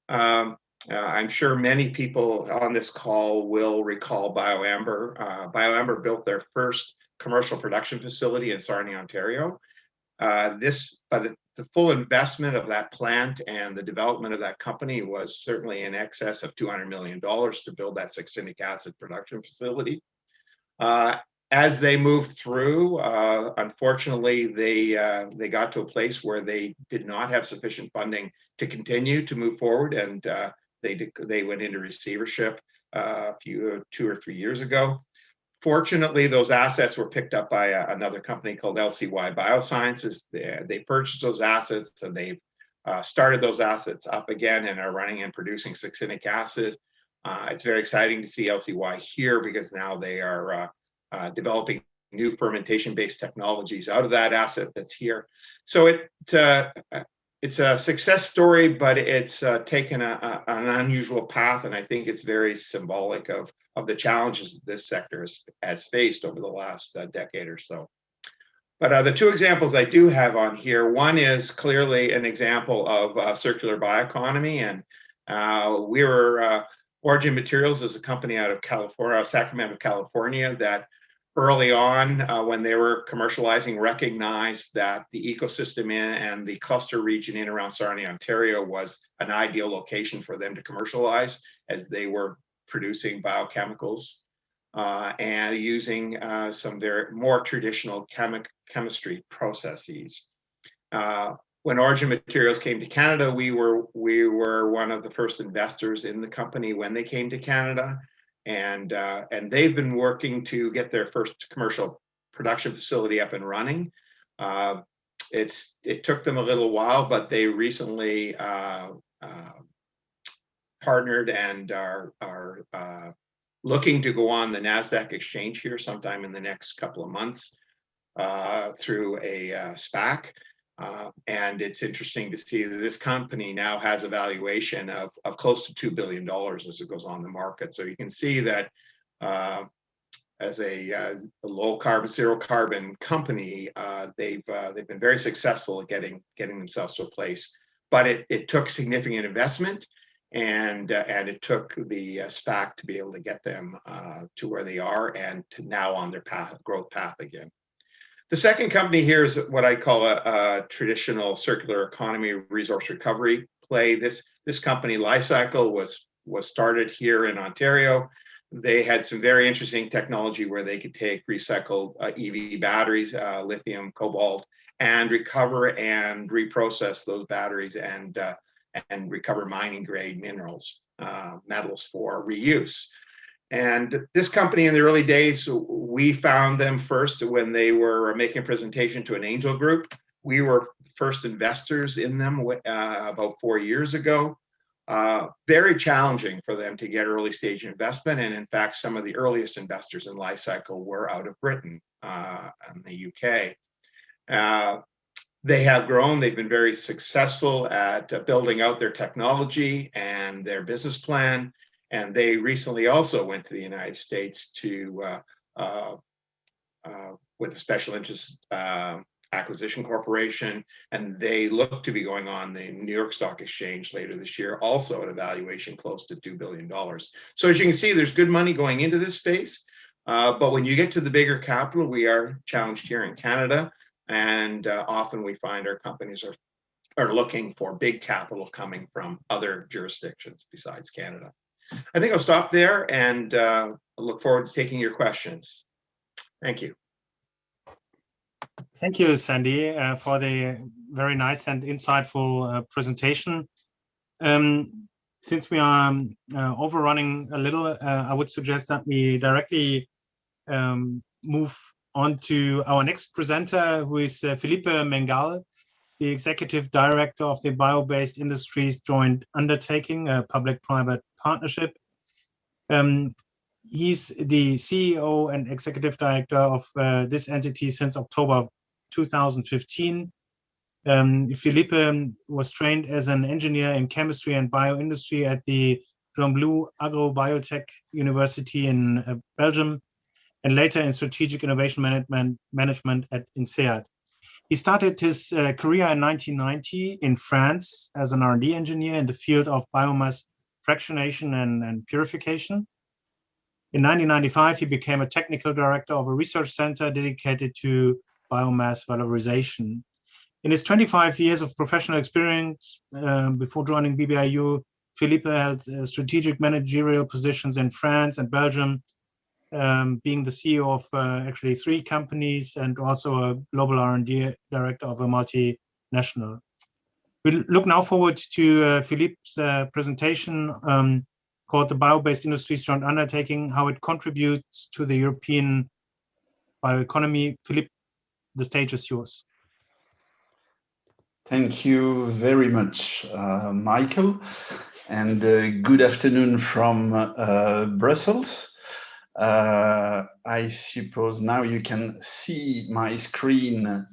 I'm sure many people on this call will recall BioAmber. BioAmber built their first commercial production facility in Sarnia, Ontario. The full investment of that plant and the development of that company was certainly in excess of $200 million to build that succinic acid production facility. As they moved through, unfortunately, they got to a place where they did not have sufficient funding to continue to move forward, and they went into receivership 2 or 3 years ago. Fortunately, those assets were picked up by another company called LCY Biosciences. They purchased those assets and they've started those assets up again and are running and producing succinic acid. It's very exciting to see LCY here because now they are developing new fermentation-based technologies out of that asset that's here. So it's a success story, but it's taken an unusual path, and I think it's very symbolic of the challenges this sector has faced over the last decade or so. But the two examples I do have on here, one is clearly an example of circular bioeconomy, and Origin Materials is a company out of California, Sacramento, California, that early on, when they were commercializing, recognized that the ecosystem and the cluster region in around Sarnia, Ontario was an ideal location for them to commercialize as they were producing biochemicals and using some very more traditional chemistry processes. When Origin Materials came to Canada, we were one of the first investors in the company when they came to Canada, and they've been working to get their first commercial production facility up and running. It took them a little while, but they recently partnered and are looking to go on the NASDAQ exchange here sometime in the next couple of months through a SPAC. And it's interesting to see that this company now has a valuation of close to $2 billion as it goes on the market. So you can see that as a low carbon, zero carbon company, they've been very successful at getting themselves to a place. But it took significant investment, and it took the SPAC to be able to get them to where they are and to now on their growth path again. The second company here is what I call a traditional circular economy resource recovery play. This company, Li-Cycle, was started here in Ontario. They had some very interesting technology where they could take recycled EV batteries, lithium, cobalt, and recover and reprocess those batteries and recover mining grade minerals, metals for reuse. And this company in the early days, we found them first when they were making a presentation to an angel group. We were first investors in them about 4 years ago. Very challenging for them to get early stage investment. And in fact, some of the earliest investors in Li-Cycle were out of Britain and the UK. They have grown. They've been very successful at building out their technology and their business plan. And they recently also went to the United States with a special interest acquisition corporation, and they look to be going on the New York Stock Exchange later this year, also at a valuation close to $2 billion. So as you can see, there's good money going into this space, but when you get to the bigger capital, we are challenged here in Canada, and often we find our companies are looking for big capital coming from other jurisdictions besides Canada. I think I'll stop there and look forward to taking your questions. Thank you. Thank you, Sandy, for the very nice and insightful presentation. Since we are overrunning a little, I would suggest that we directly move on to our next presenter, who is Felipe Mengal. the executive director of the Bio-Based Industries Joint Undertaking, a public-private partnership. He's the CEO and executive director of this entity since October 2015. Philippe was trained as an engineer in chemistry and bioindustry at the Gembloux Agro-Biotech University in Belgium, and later in strategic innovation management at INSEAD. He started his career in 1990 in France as an R&D engineer in the field of biomass fractionation and purification. In 1995, he became a technical director of a research center dedicated to biomass valorization. In his 25 years of professional experience before joining BBIU, Philippe held strategic managerial positions in France and Belgium, being the CEO of actually 3 companies and also a global R&D director of a multinational. We look now forward to Philippe's presentation called the Bio-Based Industries Joint Undertaking, how it contributes to the European bioeconomy. Philippe, the stage is yours. Thank you very much, Michael, and good afternoon from Brussels. I suppose now you can see my screen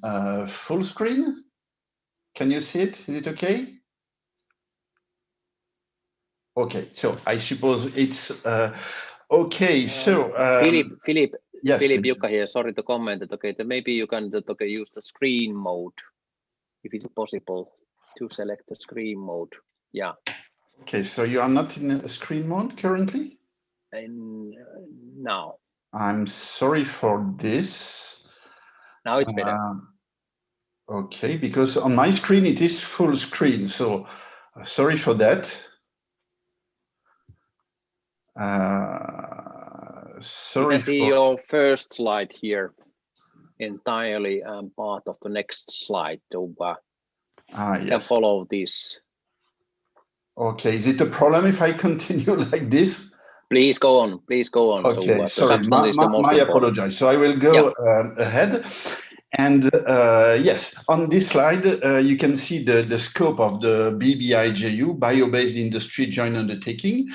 full screen. Can you see it? Is it okay? Okay, so I suppose it's okay. So Philippe, yes, Philippe, Jukka here. Sorry to comment that. Okay, then maybe you can use the screen mode if it's possible to select the screen mode. Yeah. Okay, so you are not in a screen mode currently? Now. I'm sorry for this. Now it's better. Okay, because on my screen it is full screen, so sorry for that. Sorry. You can see your first slide here entirely and part of the next slide. So you can follow this. Okay, is it a problem if I continue like this? Please go on. Please go on. Okay, so, sorry, my apologies. So I will go ahead. And yes, on this slide, you can see the scope of the BBIJU, Bio-Based Industry Joint Undertaking.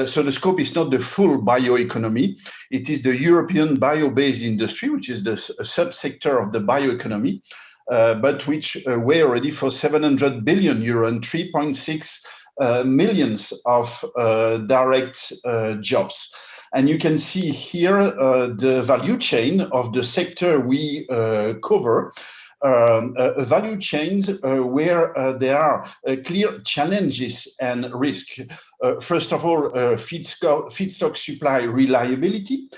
So the scope is not the full bioeconomy. It is the European bio-based industry, which is the subsector of the bioeconomy, but which weigh already for 700 billion euro and 3.6 millions of direct jobs. And you can see here the value chain of the sector we cover, value chains where there are clear challenges and risk. First of all, feedstock supply reliability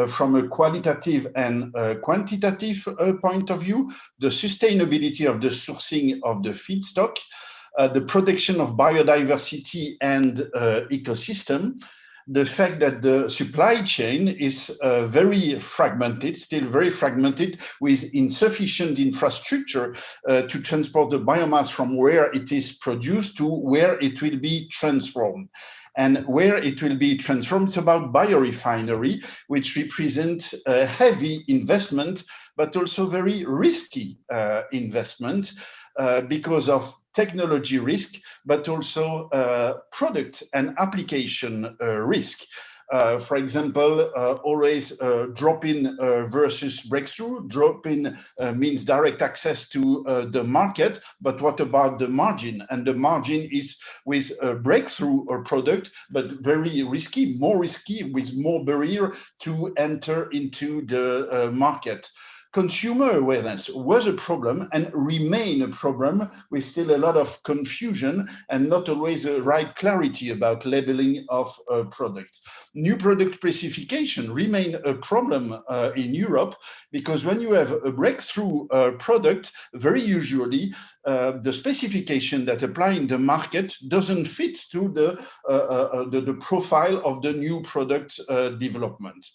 from a qualitative and quantitative point of view, the sustainability of the sourcing of the feedstock, the protection of biodiversity and ecosystem, the fact that the supply chain is very fragmented, still very fragmented, with insufficient infrastructure to transport the biomass from where it is produced to where it will be transformed. And where it will be transformed, it's about biorefinery, which represents a heavy investment, but also very risky investment because of technology risk, but also product and application risk. For example, always drop-in versus breakthrough. Drop-in means direct access to the market, but what about the margin? And the margin is with a breakthrough or product, but very risky, more risky, with more barrier to enter into the market. Consumer awareness was a problem and remain a problem with still a lot of confusion and not always the right clarity about labeling of products. New product specification remain a problem in Europe because when you have a breakthrough product, very usually the specification that apply in the market doesn't fit to the profile of the new product development.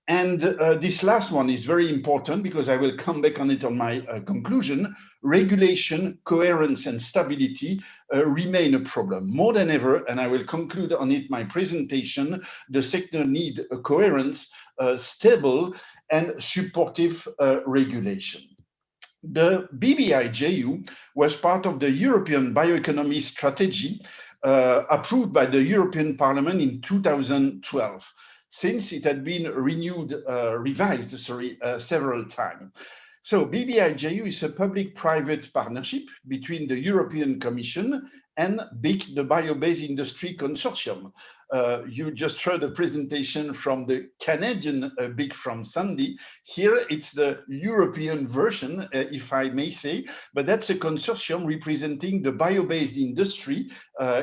And this last one is very important because I will come back on it on my conclusion. Regulation, coherence, and stability remain a problem more than ever. And I will conclude on it my presentation. The sector needs a coherent, stable, and supportive regulation. The BBIJU was part of the European Bioeconomy strategy approved by the European Parliament in 2012. Since it had been revised several times. So BBIJU is a public-private partnership between the European Commission and BIC, the Bio-Based Industry Consortium. You just heard a presentation from the Canadian BIC from Sandy. Here it's the European version, if I may say, but that's a consortium representing the bio-based industry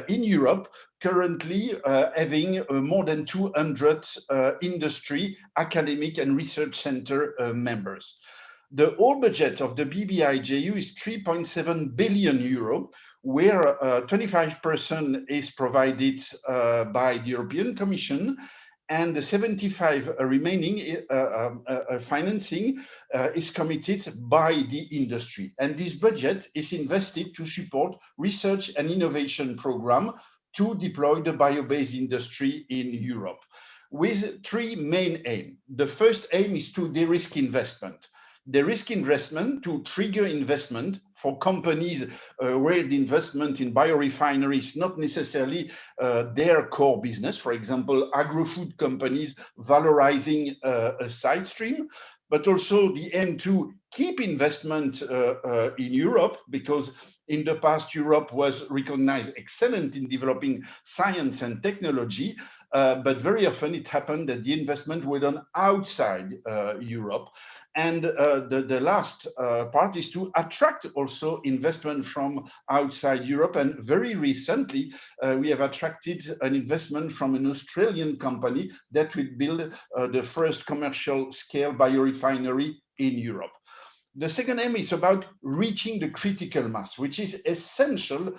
in Europe, currently having more than 200 industry, academic and research center members. The whole budget of the BBIJU is 3.7 billion euro, where 25% is provided by the European Commission, and the 75 remaining financing is committed by the industry. And this budget is invested to support research and innovation program to deploy the bio-based industry in Europe, with three main aims. The first aim is to de-risk investment. De-risk investment to trigger investment for companies where the investment in biorefinery is not necessarily their core business. For example, agro-food companies valorizing a side stream, but also the aim to keep investment in Europe, because in the past, Europe was recognized excellent in developing science and technology, but very often it happened that the investment were done outside Europe. And the last part is to attract also investment from outside Europe. And very recently, we have attracted an investment from an Australian company that will build the first commercial scale biorefinery in Europe. The second aim is about reaching the critical mass, which is essential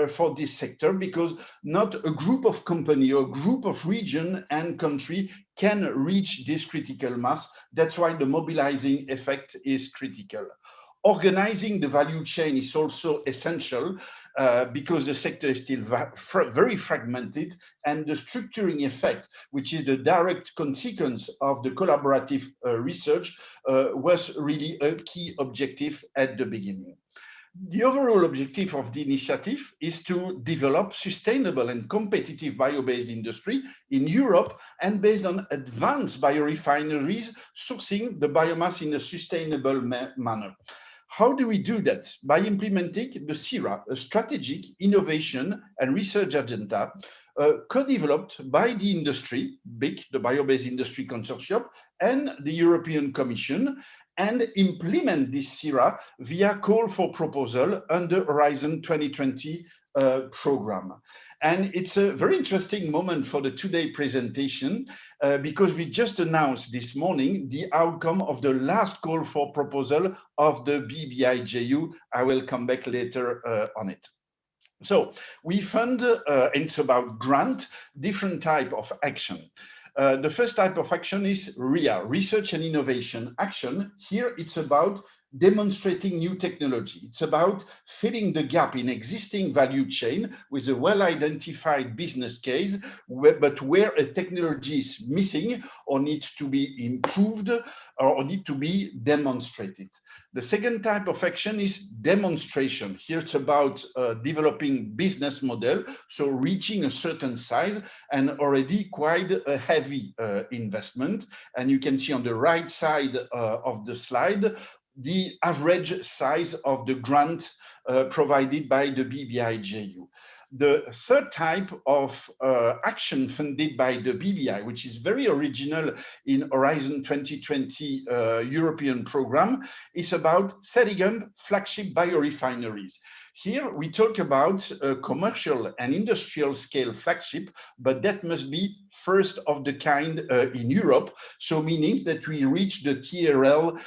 for this sector, because not a group of company or group of region and country can reach this critical mass. That's why the mobilizing effect is critical. Organizing the value chain is also essential because the sector is still very fragmented, and the structuring effect, which is the direct consequence of the collaborative research, was really a key objective at the beginning. The overall objective of the initiative is to develop sustainable and competitive bio-based industry in Europe, and based on advanced biorefineries sourcing the biomass in a sustainable manner. How do we do that? By implementing the SIRA, a strategic innovation and research agenda co-developed by the industry, BIC, the Bio-Based Industry Consortium, and the European Commission, and implement this SIRA via call for proposal under Horizon 2020 program. And it's a very interesting moment for the today presentation because we just announced this morning the outcome of the last call for proposal of the BBIJU. I will come back later on it. So we fund, and it's about grant, different type of action. The first type of action is RIA, Research and Innovation Action. Here it's about demonstrating new technology. It's about filling the gap in existing value chain with a well-identified business case, but where a technology is missing or needs to be improved or need to be demonstrated. The second type of action is demonstration. Here it's about developing business model, so reaching a certain size and already quite a heavy investment. And you can see on the right side of the slide, the average size of the grant provided by the BBIJU. The third type of action funded by the BBI, which is very original in Horizon 2020 European program, is about setting up flagship biorefineries. Here we talk about commercial and industrial scale flagship, but that must be first of the kind in Europe. So meaning that we reach the TRL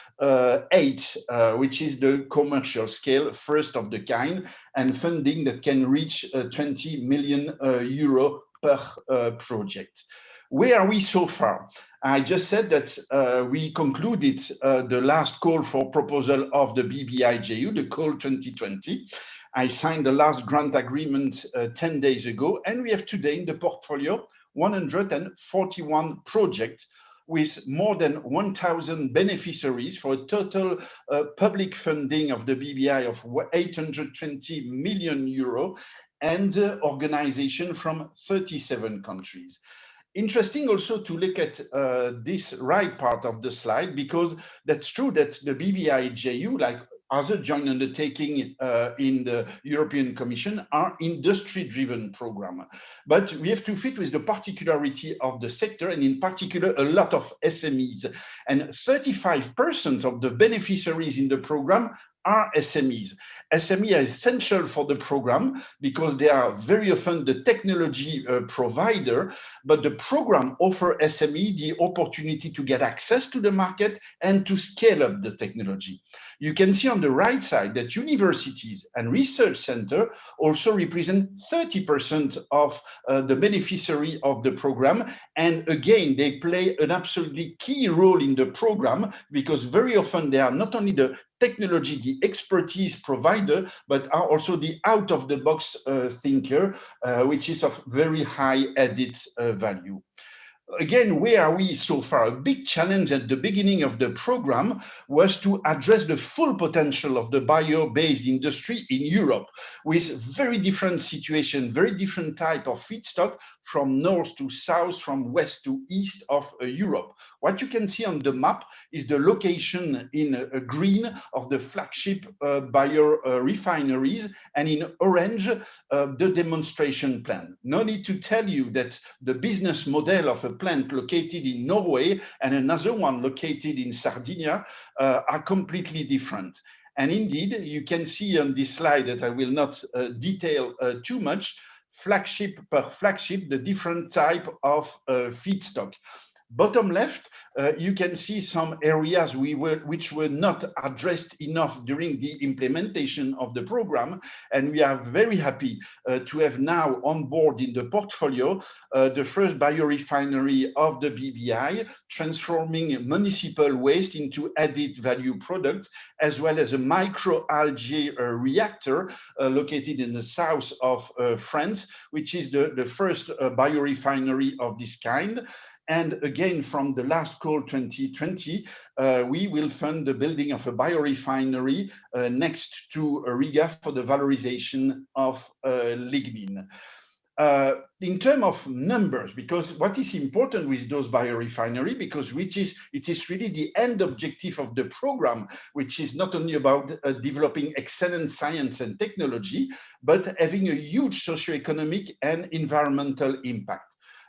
8, which is the commercial scale, first of the kind, and funding that can reach 20 million euro per project. Where are we so far? I just said that we concluded the last call for proposal of the BBIJU, the call 2020. I signed the last grant agreement 10 days ago, and we have today in the portfolio 141 projects with more than 1,000 beneficiaries for a total public funding of the BBI of 820 million euro, and organization from 37 countries. Interesting also to look at this right part of the slide, because that's true that the BBI-JU, like other joint undertaking in the European Commission, are industry-driven program. But we have to fit with the particularity of the sector, and in particular, a lot of SMEs. And 35% of the beneficiaries in the program are SMEs. SME are essential for the program because they are very often the technology provider, but the program offers SME the opportunity to get access to the market and to scale up the technology. You can see on the right side that universities and research centers also represent 30% of the beneficiary of the program. And again, they play an absolutely key role in the program because very often they are not only the technology, the expertise provider, but are also the out-of-the-box thinker, which is of very high added value. Again, where are we so far? A big challenge at the beginning of the program was to address the full potential of the bio-based industry in Europe, with very different situation, very different type of feedstock from north to south, from west to east of Europe. What you can see on the map is the location in green of the flagship biorefineries, and in orange, the demonstration plant. No need to tell you that the business model of a plant located in Norway and another one located in Sardinia are completely different. And indeed, you can see on this slide that I will not detail too much, flagship per flagship, the different type of feedstock. Bottom left, you can see some areas which were not addressed enough during the implementation of the program, and we are very happy to have now on board in the portfolio the first biorefinery of the BBI, transforming municipal waste into added value products, as well as a microalgae reactor located in the south of France, which is the first biorefinery of this kind. And again, from the last call 2020, we will fund the building of a biorefinery next to Riga for the valorization of lignin. In terms of numbers, because what is important with those biorefinery, because it is really the end objective of the program, which is not only about developing excellent science and technology, but having a huge socioeconomic and environmental impact.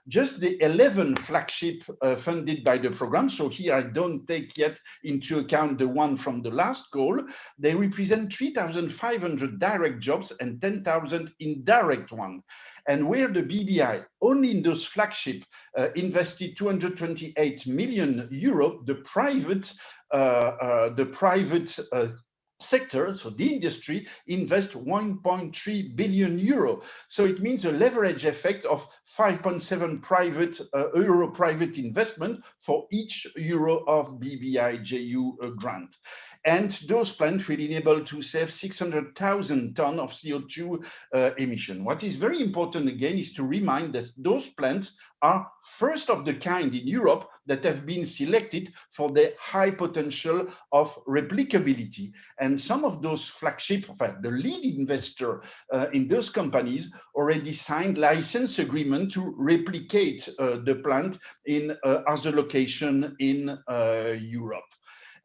Just the 11 flagship funded by the program, so here I don't take yet into account the one from the last call, they represent 3,500 direct jobs and 10,000 indirect ones. And where the BBI, only in those flagship, invested 228 million euro, the private sector, so the industry, invest 1.3 billion euro. So it means a leverage effect of 5.7 euro private investment for each euro of BBI-JU grant. And those plants will enable to save 600,000 tons of CO2 emission. What is very important again is to remind that those plants are first of the kind in Europe that have been selected for the high potential of replicability. And some of those flagship, the lead investor in those companies already signed license agreement to replicate the plant in other location in Europe.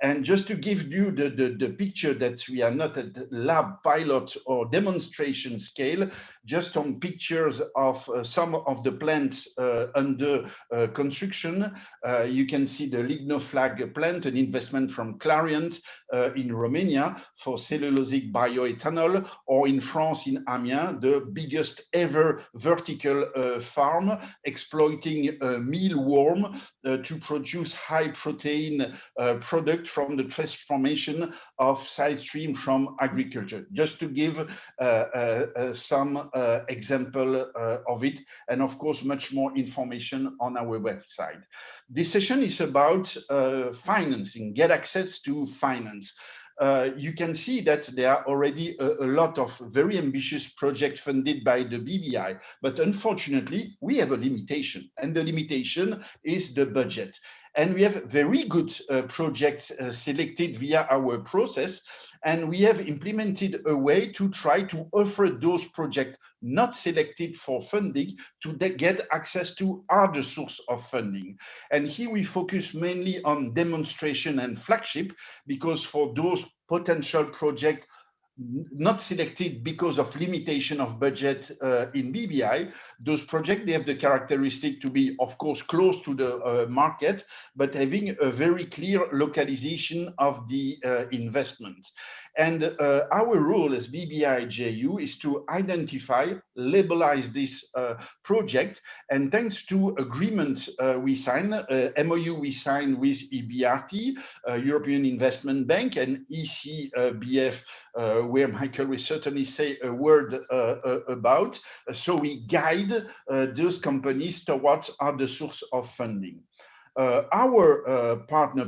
And just to give you the picture that we are not at lab, pilot, or demonstration scale, just on pictures of some of the plants under construction, you can see the Lignoflag plant, an investment from Clariant in Romania for cellulosic bioethanol, or in France, in Amiens, the biggest ever vertical farm exploiting mealworm to produce high protein product from the transformation of side stream from agriculture. Just to give some example of it, and of course much more information on our website. This session is about financing, get access to finance. you can see that there are already a lot of very ambitious projects funded by the BBI, but unfortunately, we have a limitation, and the limitation is the budget. And we have very good projects selected via our process, and we have implemented a way to try to offer those projects not selected for funding to get access to other source of funding. And here we focus mainly on demonstration and flagship, because for those potential projects not selected because of limitation of budget in BBI, those projects, they have the characteristic to be, of course, close to the market, but having a very clear localization of the investment. And our role as BBI-JU is to identify, labelize this project, and thanks to agreement we sign, MOU we sign with EBRD, European Investment Bank, and ECBF, where Michael will certainly say a word about. So we guide those companies towards other source of funding. Our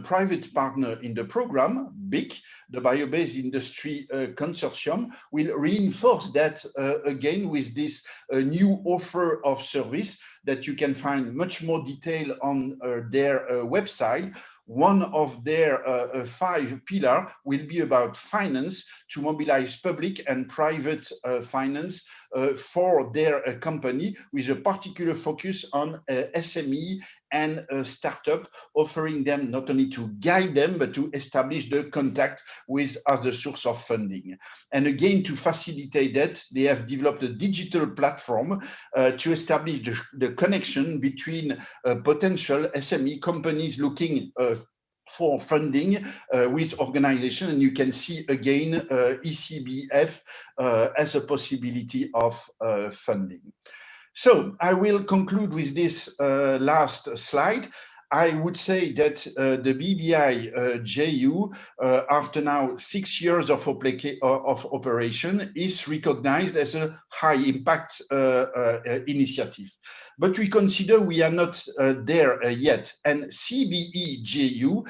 private partner in the program, BIC, the Bio-Based Industry Consortium, will reinforce that again with this new offer of service that you can find much more detail on their website. One of their 5 pillars will be about finance, to mobilize public and private finance for their company, with a particular focus on SME and startup, offering them not only to guide them, but to establish the contact with other source of funding. And again, to facilitate that, they have developed a digital platform to establish the connection between potential SME companies looking for funding with organization, and you can see again ECBF as a possibility of funding. So I will conclude with this last slide. I would say that the BBI-JU, after now 6 years of operation, is recognized as a high-impact initiative. But we consider we are not there yet. And CBE-JU,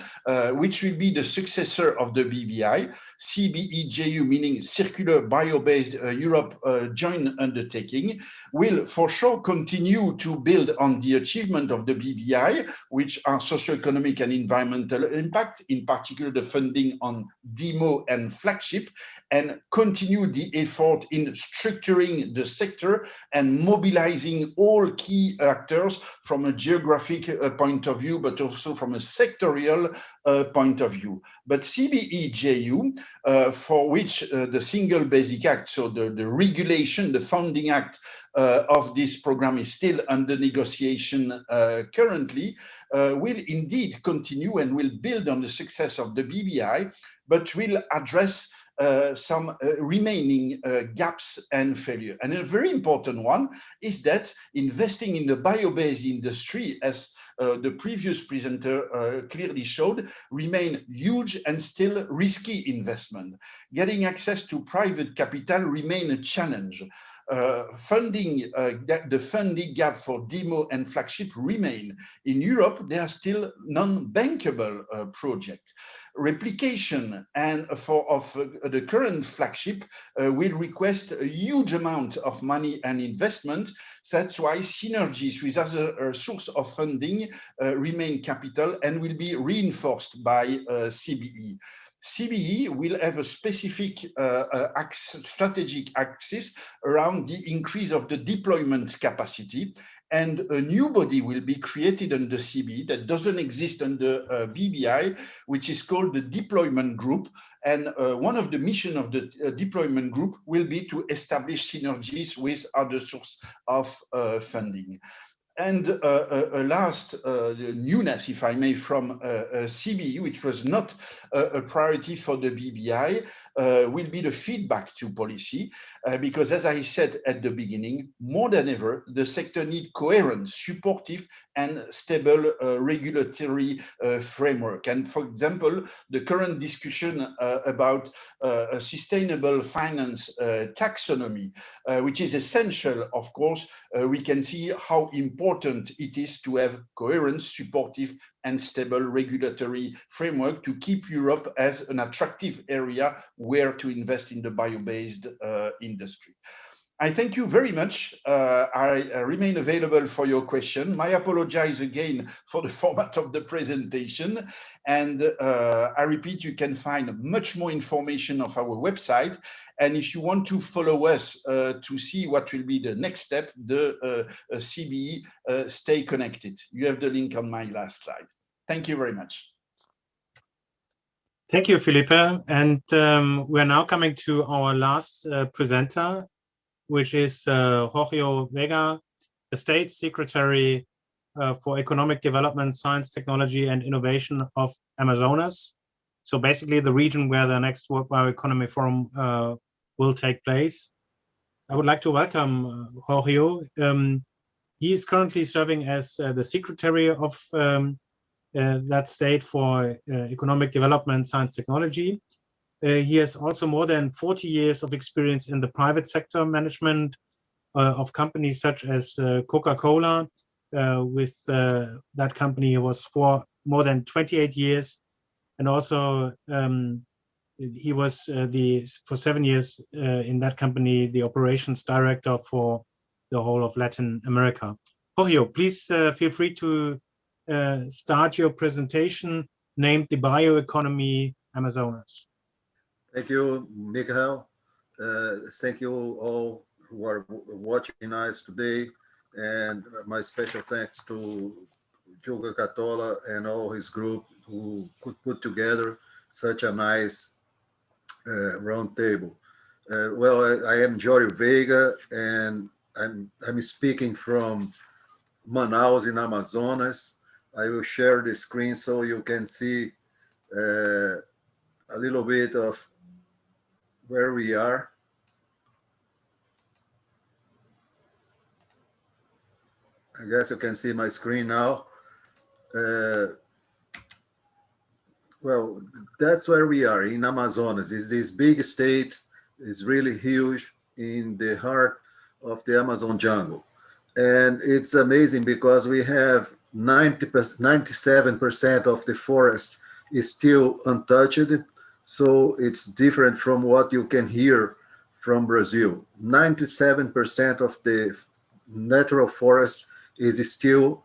which will be the successor of the BBI, CBE-JU meaning Circular Bio-Based Europe Joint Undertaking, will for sure continue to build on the achievement of the BBI, which are socioeconomic and environmental impact, in particular the funding on demo and flagship, and continue the effort in structuring the sector and mobilizing all key actors from a geographic point of view, but also from a sectorial point of view. But CBE-JU, for which the Single Basic Act, so the regulation, the founding act of this program is still under negotiation currently, will indeed continue and will build on the success of the BBI, but will address some remaining gaps and failure. And a very important one is that investing in the bio-based industry, as the previous presenter clearly showed, remain huge and still risky investment. Getting access to private capital remain a challenge. The funding gap for demo and flagship remain. In Europe, there are still non-bankable projects. Replication and of the current flagship will request a huge amount of money and investment. That's why synergies with other source of funding remain capital and will be reinforced by CBE. CBE will have a specific strategic axis around the increase of the deployment capacity, and a new body will be created under CBE that doesn't exist under BBI, which is called the Deployment Group. And one of the missions of the Deployment Group will be to establish synergies with other sources of funding. And a last newness, if I may, from CBE, which was not a priority for the BBI, will be the feedback to policy, because as I said at the beginning, more than ever, the sector needs coherent, supportive, and stable regulatory framework. And for example, the current discussion about a sustainable finance taxonomy, which is essential, of course, we can see how important it is to have coherent, supportive, and stable regulatory framework to keep Europe as an attractive area where to invest in the bio-based industry. I thank you very much. I remain available for your question. My apologies again for the format of the presentation. And I repeat, you can find much more information on our website. And if you want to follow us to see what will be the next step, the CBE, stay connected. You have the link on my last slide. Thank you very much. Thank you, Felipe. And we're now coming to our last presenter, which is Jorge Vega, the State Secretary for Economic Development, Science, Technology, and Innovation of Amazonas. So basically the region where the next World Bioeconomy Forum will take place. I would like to welcome Jorge. He is currently serving as the Secretary of that state for Economic Development, Science, Technology. He has also more than 40 years of experience in the private sector management of companies such as Coca-Cola. With that company, he was for more than 28 years. And also he was for 7 years in that company, the operations director for the whole of Latin America. Jorge, please feel free to start your presentation named The Bioeconomy Amazonas. Thank you, Mikael. Thank you all who are watching us today. And my special thanks to Diogo Catola and all his group who could put together such a nice roundtable. Well, I am Jorge Vega, and I'm speaking from Manaus in Amazonas. I will share the screen so you can see a little bit of where we are. I guess you can see my screen now. Well, that's where we are in Amazonas. It's this big state, is really huge in the heart of the Amazon jungle. And it's amazing because we have 97% of the forest is still untouched. So it's different from what you can hear from Brazil. 97% of the natural forest is still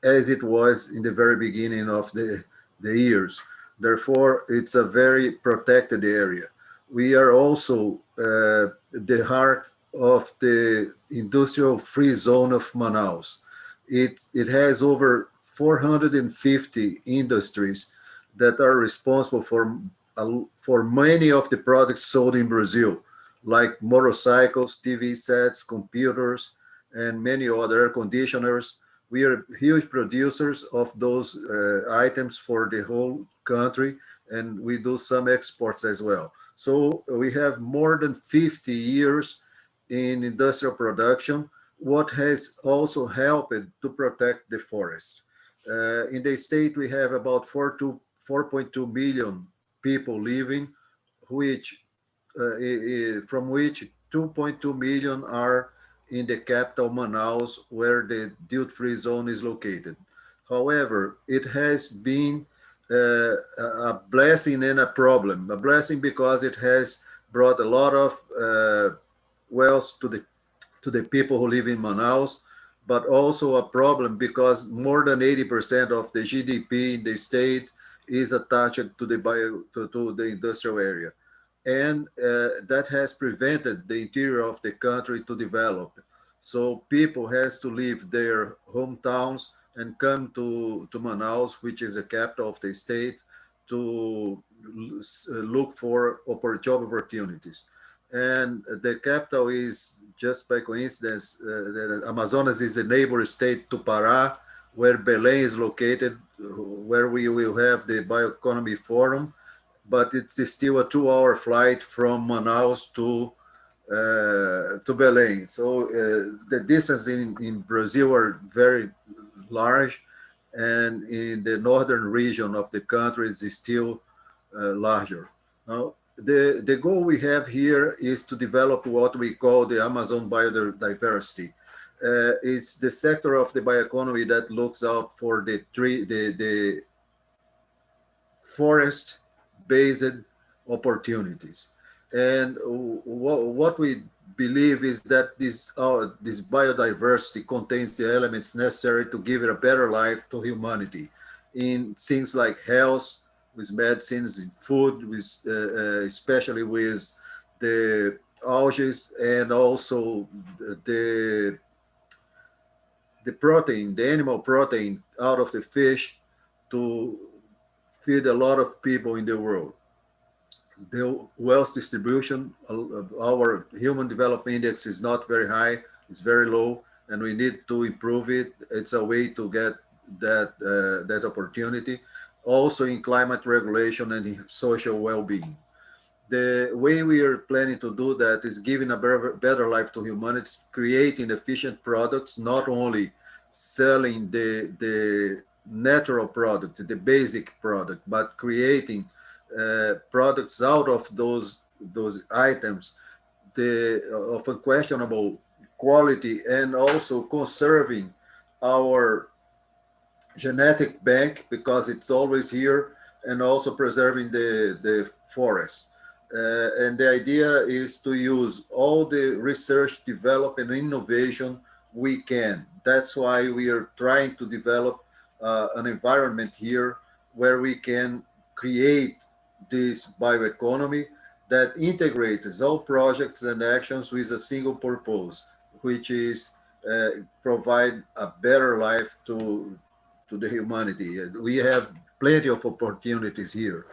as it was in the very beginning of the years. Therefore, it's a very protected area. We are also the heart of the industrial free zone of Manaus. It has over 450 industries that are responsible for many of the products sold in Brazil, like motorcycles, TV sets, computers, and many other air conditioners. We are huge producers of those items for the whole country, and we do some exports as well. So we have more than 50 years in industrial production, what has also helped to protect the forest. In the state, we have about 4.2 million people living, from which 2.2 million are in the capital Manaus, where the duty-free zone is located. However, it has been a blessing and a problem. A blessing because it has brought a lot of wealth to the people who live in Manaus, but also a problem because more than 80% of the GDP in the state is attached to the industrial area. And that has prevented the interior of the country to develop. So people has to leave their hometowns and come to Manaus, which is the capital of the state, to look for job opportunities. And the capital is, just by coincidence, that Amazonas is a neighbor state to Pará, where Belém is located, where we will have the Bioeconomy Forum, but it's still a 2-hour flight from Manaus to Belém. So the distance in Brazil are very large, and in the northern region of the country is still larger. Now, the goal we have here is to develop what we call the Amazon biodiversity. It's the sector of the bioeconomy that looks out for the forest-based opportunities. And what we believe is that this biodiversity contains the elements necessary to give it a better life to humanity in things like health, with medicines, in food, with especially with the algae, and also the protein, the animal protein out of the fish to feed a lot of people in the world. The wealth distribution, our human development index is not very high, it's very low, and we need to improve it. It's a way to get that opportunity. Also in climate regulation and in social well-being. The way we are planning to do that is giving a better life to humanity, creating efficient products, not only selling the natural product, the basic product, but creating products out of those items of unquestionable quality, and also conserving our genetic bank because it's always here, and also preserving the forest. And the idea is to use all the research, development, and innovation we can. That's why we are trying to develop an environment here where we can create this bioeconomy that integrates all projects and actions with a single purpose, which is provide a better life to the humanity. We have plenty of opportunities here.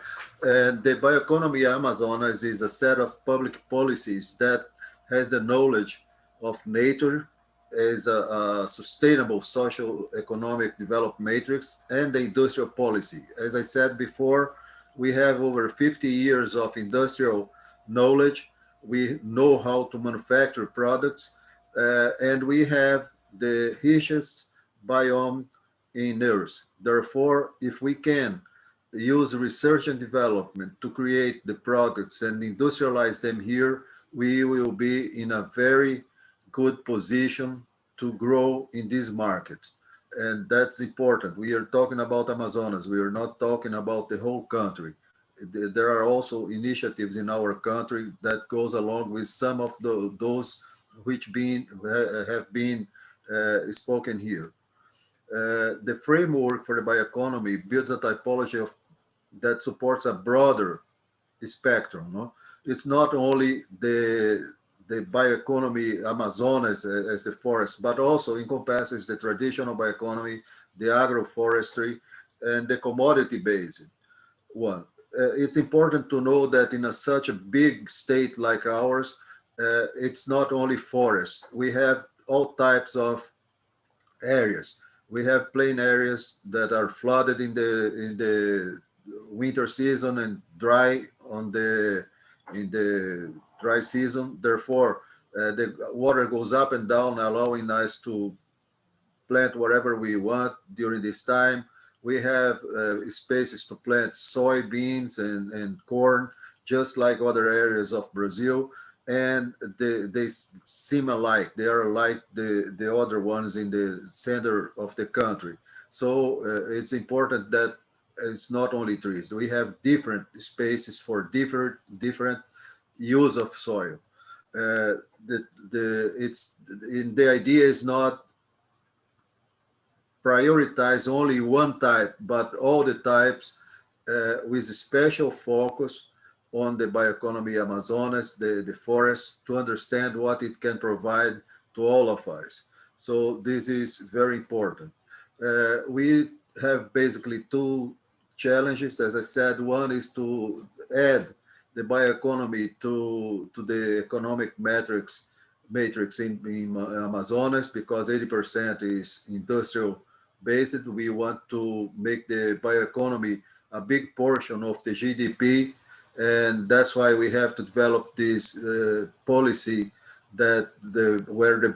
And the Bioeconomy Amazonas is a set of public policies that has the knowledge of nature as a sustainable social economic development matrix, and the industrial policy. As I said before, we have over 50 years of industrial knowledge. We know how to manufacture products, and we have the richest biome in Earth. Therefore, if we can use research and development to create the products and industrialize them here, we will be in a very good position to grow in this market. And that's important. We are talking about Amazonas. We are not talking about the whole country. There are also initiatives in our country that goes along with some of those which have been spoken here. The framework for the bioeconomy builds a typology that supports a broader spectrum. No? It's not only the bioeconomy Amazonas as the forest, but also encompasses the traditional bioeconomy, the agroforestry, and the commodity-based one. It's important to know that in such a big state like ours, it's not only forest. We have all types of areas. We have plain areas that are flooded in the winter season and dry in the dry season. Therefore, the water goes up and down, allowing us to plant whatever we want during this time. We have spaces to plant soybeans and corn, just like other areas of Brazil. And they seem alike. They are like the other ones in the center of the country. So it's important that it's not only trees. We have different spaces for different use of soil. The idea is not prioritize only one type, but all the types with a special focus on the bioeconomy Amazonas, the forest, to understand what it can provide to all of us. So this is very important. We have basically two challenges. As I said, one is to add the bioeconomy to the economic matrix in Amazonas, because 80% is industrial based. We want to make the bioeconomy a big portion of the GDP, and that's why we have to develop this policy where the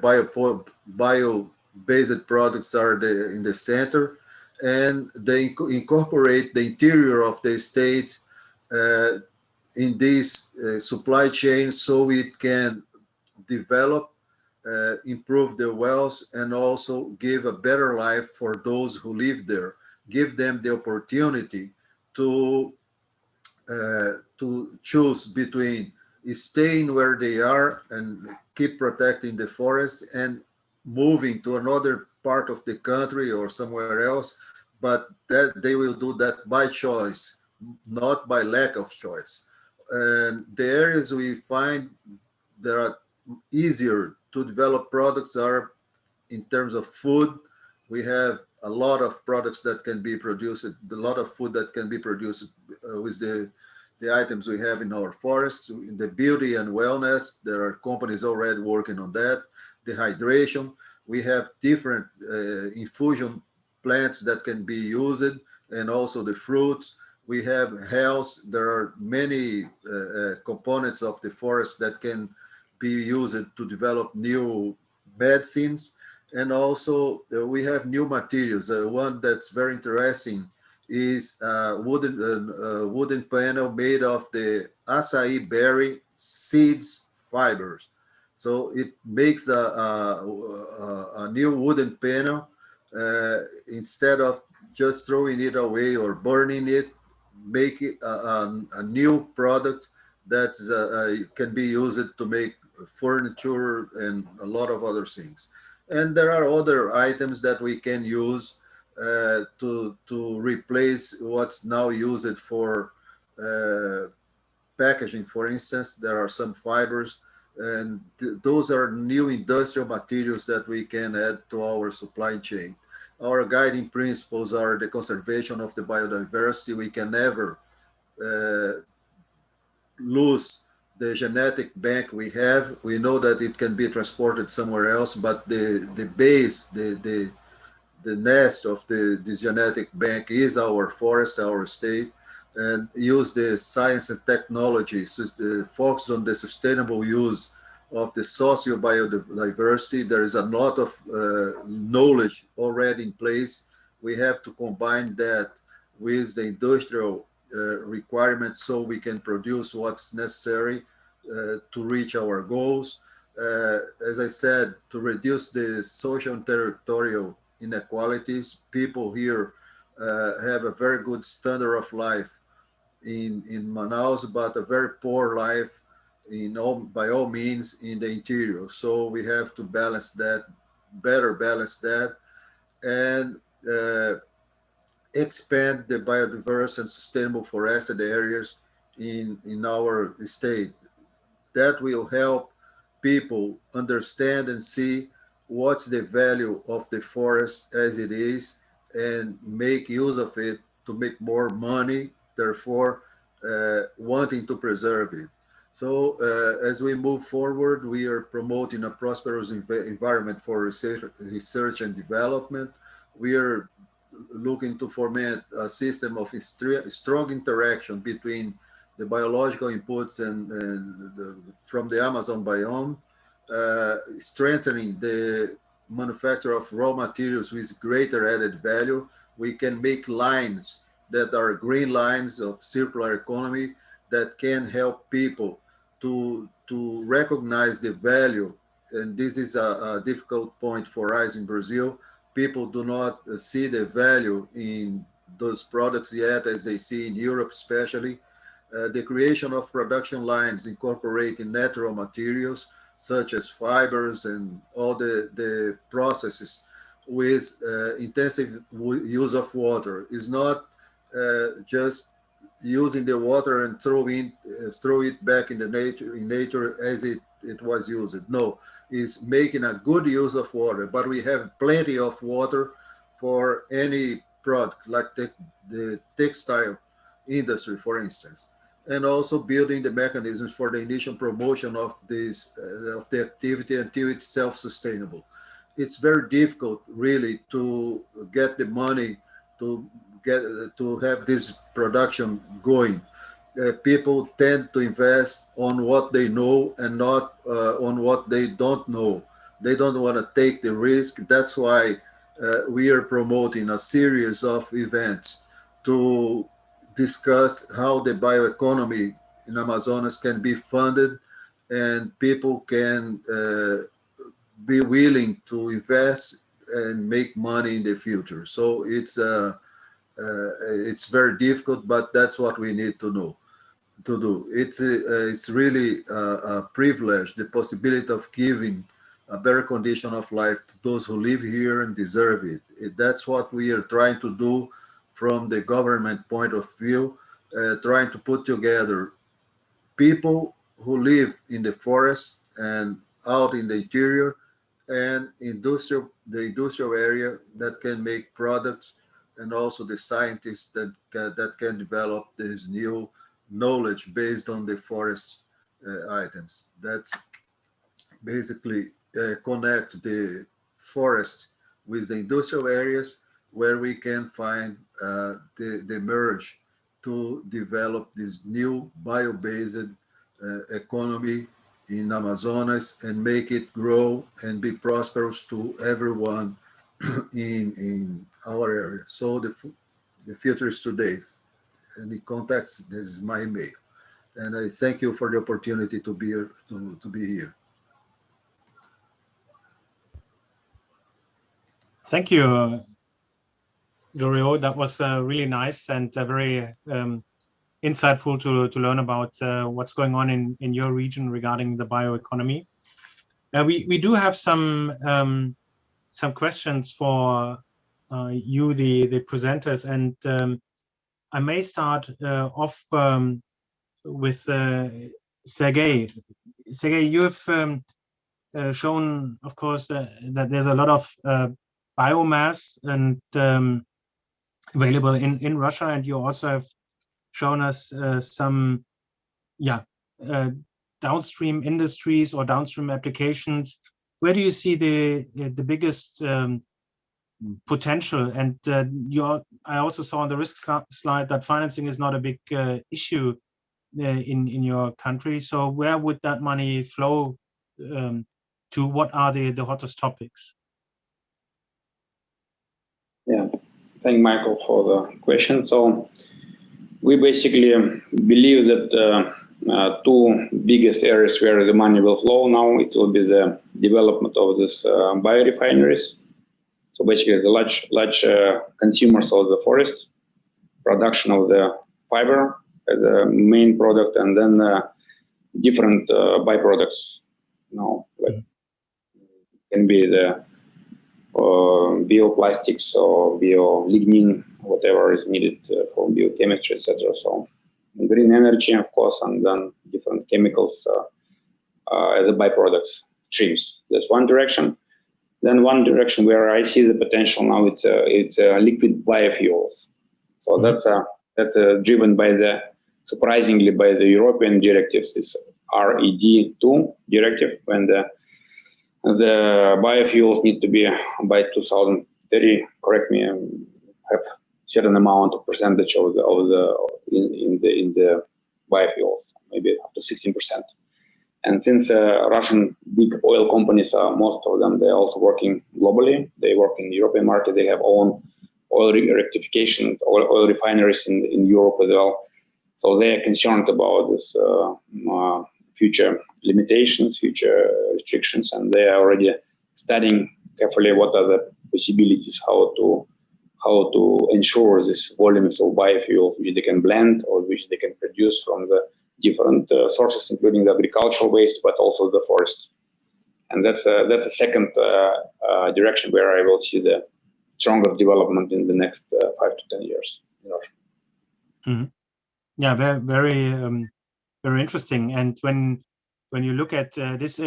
based products are in the center, and they incorporate the interior of the state in this supply chain so it can develop, improve their wealth, and also give a better life for those who live there, give them the opportunity to choose between staying where they are and keep protecting the forest and moving to another part of the country or somewhere else, but that they will do that by choice, not by lack of choice. And the areas we find that are easier to develop products are in terms of food. We have a lot of products that can be produced, a lot of food that can be produced with the items we have in our forests. In the beauty and wellness, there are companies already working on that. The hydration, we have different infusion plants that can be used, and also the fruits. We have health. There are many components of the forest that can be used to develop new medicines. And also we have new materials. One that's very interesting is wooden panel made of the acai berry seeds fibers. So it makes a new wooden panel. Instead of just throwing it away or burning it, make it a new product that can be used to make furniture and a lot of other things. And there are other items that we can use to replace what's now used for packaging. For instance, there are some fibers, and those are new industrial materials that we can add to our supply chain. Our guiding principles are the conservation of the biodiversity. We can never lose the genetic bank we have. We know that it can be transported somewhere else, but the base, the nest of this genetic bank is our forest, our state, and use the science and technologies focused on the sustainable use of the socio biodiversity. There is a lot of knowledge already in place. We have to combine that with the industrial requirements so we can produce what's necessary to reach our goals. As I said, to reduce the social and territorial inequalities. People here have a very good standard of life in Manaus, but a very poor life by all means in the interior. So we have to balance that, better balance that, and expand the biodiverse and sustainable forested areas in our state. That will help people understand and see what's the value of the forest as it is and make use of it to make more money, therefore wanting to preserve it. So as we move forward, we are promoting a prosperous environment for research and development. We are looking to foment a system of strong interaction between the biological inputs from the Amazon biome, strengthening the manufacture of raw materials with greater added value. We can make lines that are green lines of circular economy that can help people to recognize the value. And this is a difficult point for us in Brazil. People do not see the value in those products yet, as they see in Europe especially. The creation of production lines incorporating natural materials such as fibers and all the processes with intensive use of water is not just using the water and throw it back in nature as it was used. No, it's making a good use of water, but we have plenty of water for any product, like the textile industry, for instance, and also building the mechanisms for the initial promotion of this of the activity until it's self-sustainable. It's very difficult, really, to get the money to have this production going. People tend to invest on what they know and not on what they don't know. They don't want to take the risk. That's why we are promoting a series of events to discuss how the bioeconomy in Amazonas can be funded and people can be willing to invest and make money in the future. So it's very difficult, but that's what we need to know. To do. It's really a privilege, the possibility of giving a better condition of life to those who live here and deserve it. That's what we are trying to do from the government point of view, trying to put together people who live in the forest and out in the interior and the industrial area that can make products, and also the scientists that can develop this new knowledge based on the forest items. That's basically connect the forest with the industrial areas where we can find the merge to develop this new bio-based economy in Amazonas and make it grow and be prosperous to everyone in our area. So the future is today's. Any contacts, this is my email. And I thank you for the opportunity to be here. To be here. Thank you, Dorio. That was really nice and very insightful to learn about what's going on in your region regarding the bioeconomy. We do have some questions for you, the presenters, and I may start off with Sergey. Sergey, you have shown, of course, that there's a lot of biomass and available in Russia, and you also have shown us some downstream industries or downstream applications. Where do you see the biggest potential? And I also saw on the risk slide that financing is not a big issue in your country. So where would that money flow to? What are the hottest topics? Yeah, thank Michael for the question. So we basically believe that two biggest areas where the money will flow now, it will be the development of this biorefineries. So basically the large consumers of the forest, production of the fiber as a main product, and then different byproducts. Like can be the bioplastics or biolignin, whatever is needed for biochemistry, etc. So green energy, of course, and then different chemicals as a byproducts streams. That's one direction. Then one direction where I see the potential now, it's liquid biofuels. So that's driven by surprisingly by the European directives, this RED2 directive, when the biofuels need to be by 2030. Correct me, have certain amount of percentage of in the biofuels, maybe up to 16%. And since Russian big oil companies are, most of them, they're also working globally. They work in the European market. They have own oil rectification, oil refineries in Europe as well. So they are concerned about this future limitations, future restrictions, and they are already studying carefully what are the possibilities, how to ensure this volumes of biofuel which they can blend or which they can produce from the different sources, including the agricultural waste, but also the forest. And that's a second direction where I will see the strongest development in the next 5 to 10 years. Mm-hmm. Yeah, very interesting. And when you look at this,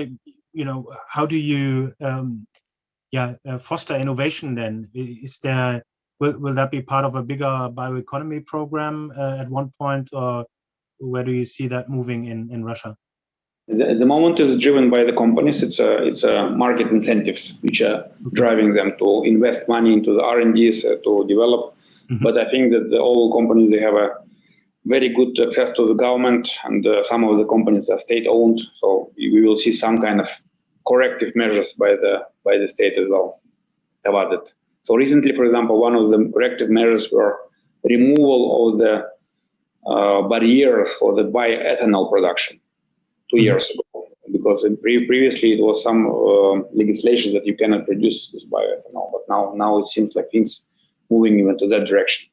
how do you foster innovation? Then is there will that be part of a bigger bioeconomy program at one point, or where do you see that moving in Russia? At the moment, is driven by the companies. It's market incentives which are driving them to invest money into the R&Ds to develop. Mm-hmm. But I think that all companies, they have a very good access to the government, and some of the companies are state-owned. So we will see some kind of corrective measures by the state as well towards it. So recently, for example, one of the corrective measures were removal of the barriers for the bioethanol production 2 years ago, because previously it was some legislation that you cannot produce this bioethanol, but now it seems like things moving even to that direction.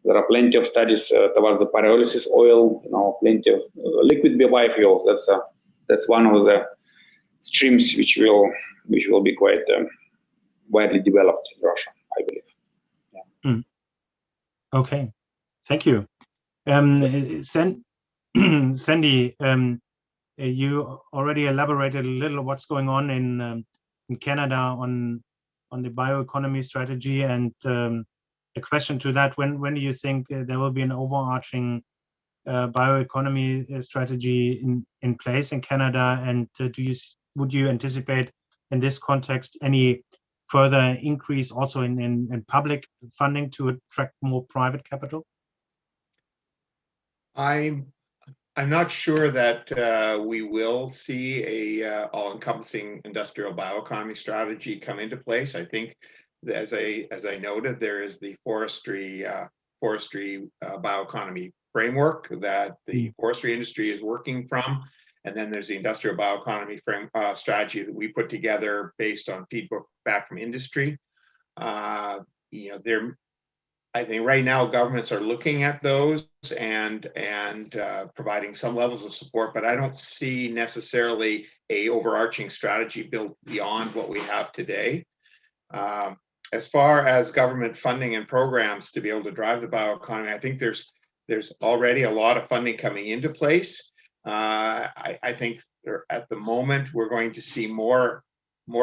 There are plenty of studies towards the pyrolysis oil, plenty of liquid biofuels. That's one of the streams which will be quite widely developed in Russia, I believe. Yeah. Okay, thank you. Sandy, you already elaborated a little what's going on in Canada on the bioeconomy strategy, and a question to that: when do you think there will be an overarching bioeconomy strategy in place in Canada? And would you anticipate in this context any further increase also in public funding to attract more private capital? I'm not sure that we will see a all-encompassing industrial bioeconomy strategy come into place. I think, as I noted, there is the forestry bioeconomy framework that the forestry industry is working from, and then there's the industrial bioeconomy strategy that we put together based on feedback from industry. I think right now governments are looking at those and providing some levels of support, but I don't see necessarily a overarching strategy built beyond what we have today. As far as government funding and programs to be able to drive the bioeconomy, I think there's already a lot of funding coming into place. I think at the moment we're going to see more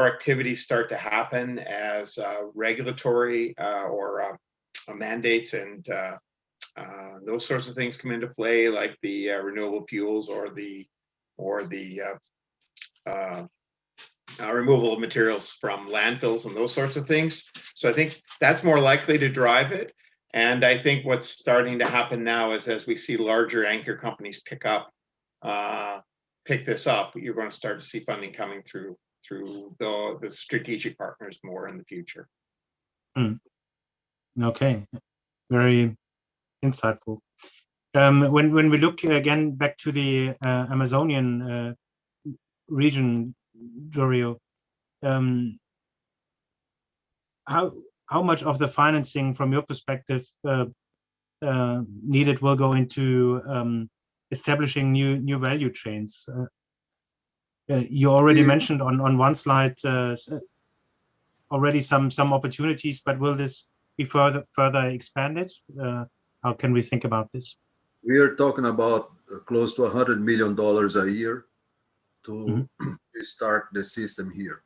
activities start to happen as regulatory or mandates and those sorts of things come into play, like the renewable fuels or the removal of materials from landfills and those sorts of things. So I think that's more likely to drive it. And I think what's starting to happen now is, as we see larger anchor companies pick this up, you're going to start to see funding coming through the strategic partners more in the future. Okay, very insightful. When we look again back to the Amazonian region, Jorio, how much of the financing, from your perspective, needed will go into establishing new value chains? You already mentioned on one slide already some opportunities, but will this be further expanded? How can we think about this? We are talking about close to $100 million a year to start the system here.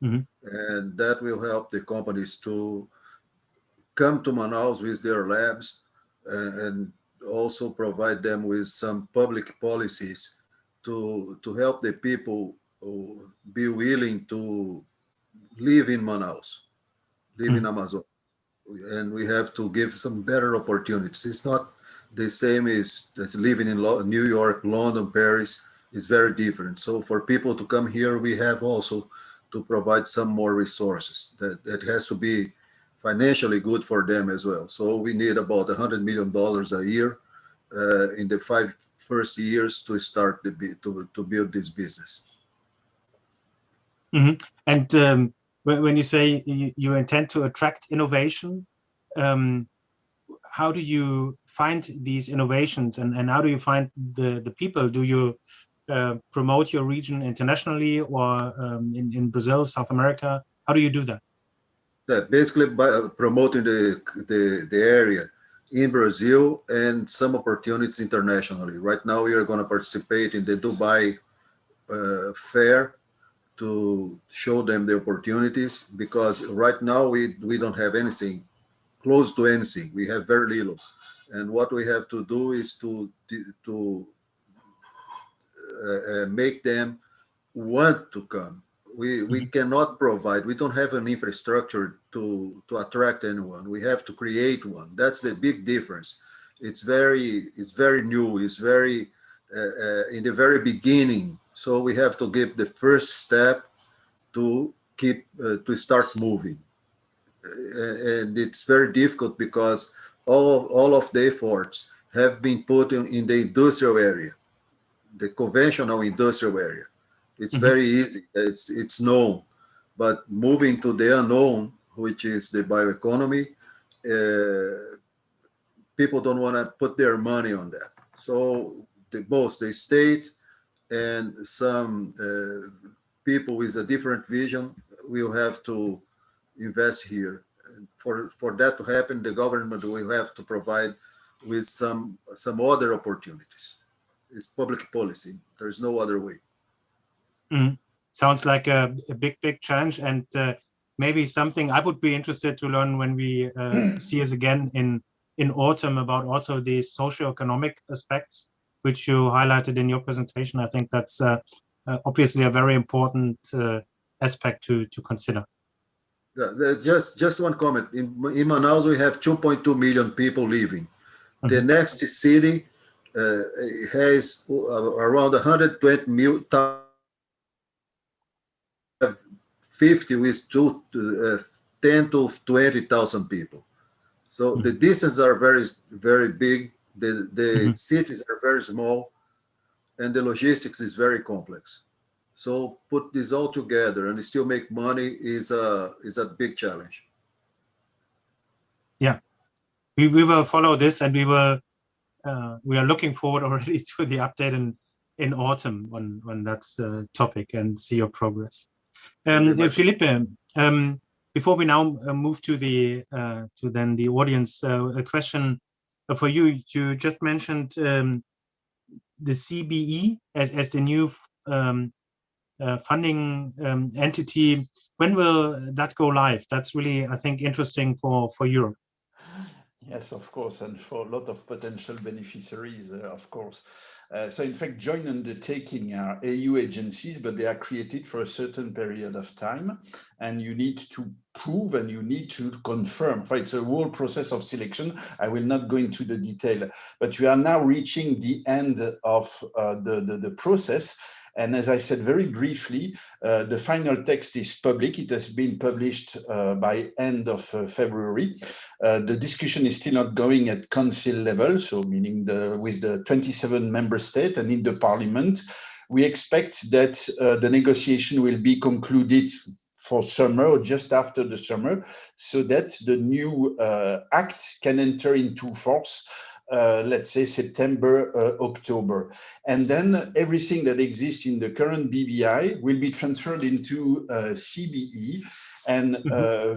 And that will help the companies to come to Manaus with their labs and also provide them with some public policies to help the people be willing to live in Manaus, live in Amazon. And we have to give some better opportunities. It's not the same as living in New York, London, Paris. It's very different. So for people to come here, we have also to provide some more resources that has to be financially good for them as well. So we need about $100 million a year in the 5 first years to start to build this business. And when you say you intend to attract innovation, how do you find these innovations, and how do you find the people? Do you promote your region internationally, or in Brazil, South America? How do you do that? Basically by promoting the area in Brazil and some opportunities internationally. Right now we are going to participate in the Dubai fair to show them the opportunities, because right now we don't have anything close to anything. We have very little, and what we have to do is to make them want to come. We cannot provide, we don't have an infrastructure to attract anyone. We have to create one. That's the big difference. It's very new, it's very in the very beginning So we have to give the first step to keep to start moving, and it's very difficult because all of the efforts have been put in the industrial area, the conventional industrial area. It's very easy. It's known, but moving to the unknown, which is the bioeconomy, people don't want to put their money on that. So both the state and some people with a different vision will have to invest here. For that to happen, the government will have to provide with some other opportunities. It's public policy. There's no other way. Sounds like a big challenge, and maybe something I would be interested to learn when we see us again in autumn about also the socioeconomic aspects, which you highlighted in your presentation. I think that's obviously a very important aspect to consider. Just one comment. In Manaus, we have 2.2 million people living. The next city has around 120,000. 50 with 10 to 20,000 people. So the distances are very big. The cities are very small, and the logistics is very complex. So put this all together and still make money is a big challenge. Yeah, we will follow this, and we are looking forward already to the update in autumn on that topic and see your progress. Felipe, before we now move to the audience, a question for you. You just mentioned the CBE as the new funding entity. When will that go live? That's really, I think, interesting for Europe. Yes, of course, and for a lot of potential beneficiaries, of course. So in fact, joint undertaking are EU agencies, but they are created for a certain period of time, and you need to prove and you need to confirm. It's a whole process of selection. I will not go into the detail, but we are now reaching the end of the process. And as I said very briefly, the final text is public. It has been published by end of February. The discussion is still not going at council level, so meaning with the 27 member states and in the parliament. We expect that the negotiation will be concluded for summer or just after the summer, so that the new act can enter into force let's say September, October. And then everything that exists in the current BBI will be transferred into CBE. And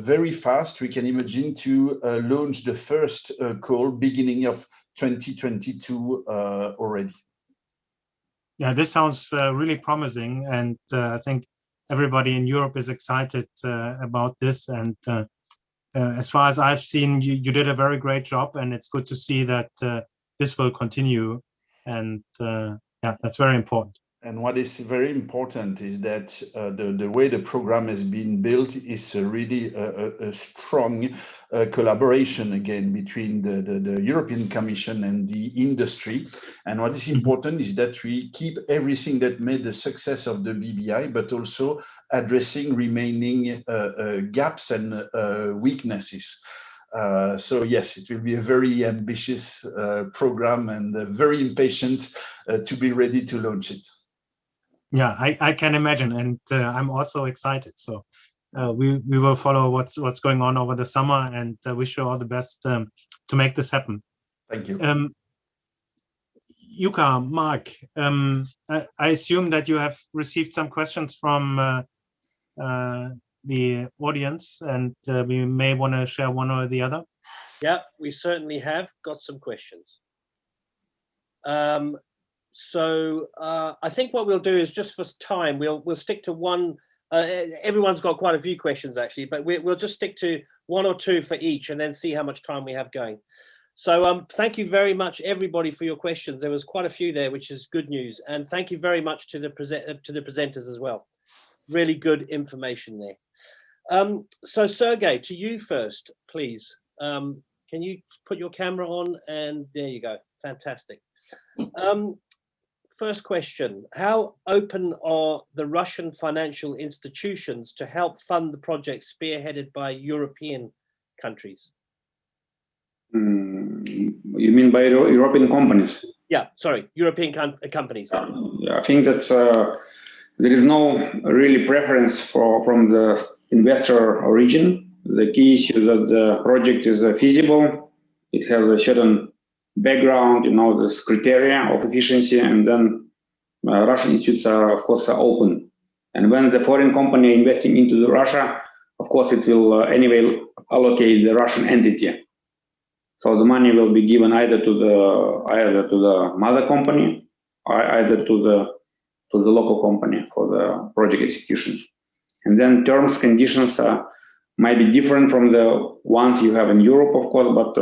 very fast, we can imagine to launch the first call beginning of 2022 already. Yeah, this sounds really promising. And I think everybody in Europe is excited about this. And as far as I've seen, you did a very great job, and it's good to see that this will continue. And yeah, that's very important. And what is very important is that the way the program has been built is really a strong collaboration again between the European Commission and the industry. And what is important is that we keep everything that made the success of the BBI, but also addressing remaining gaps and weaknesses. So yes, it will be a very ambitious program and very impatient to be ready to launch it. Yeah, I can imagine, and I'm also excited. So we will follow what's going on over the summer, and wish you all the best to make this happen. Thank you. Yuka, Mark, I assume that you have received some questions from the audience, and we may want to share one or the other. Yeah, we certainly have got some questions. So I think what we'll do is, just for time, we'll stick to one. Everyone's got quite a few questions actually, but we'll just stick to one or two for each, and then see how much time we have going. So thank you very much, everybody, for your questions. There was quite a few there, which is good news, and thank you very much to the presenters as well. Really good information there. So Sergey, to you first, please. Can you put your camera on? And there you go. Fantastic. first question, how open are the Russian financial institutions to help fund the project spearheaded by European countries? You mean by European companies? Yeah, sorry, European companies. I think that there is no really preference from the investor origin. The key issue is that the project is feasible. It has a certain background, this criteria of efficiency, and then Russian institutes are, of course, open. And when the foreign company investing into Russia, of course, it will anyway allocate the Russian entity. So the money will be given either to the mother company or either to the local company for the project execution. And then terms, conditions might be different from the ones you have in Europe, of course, but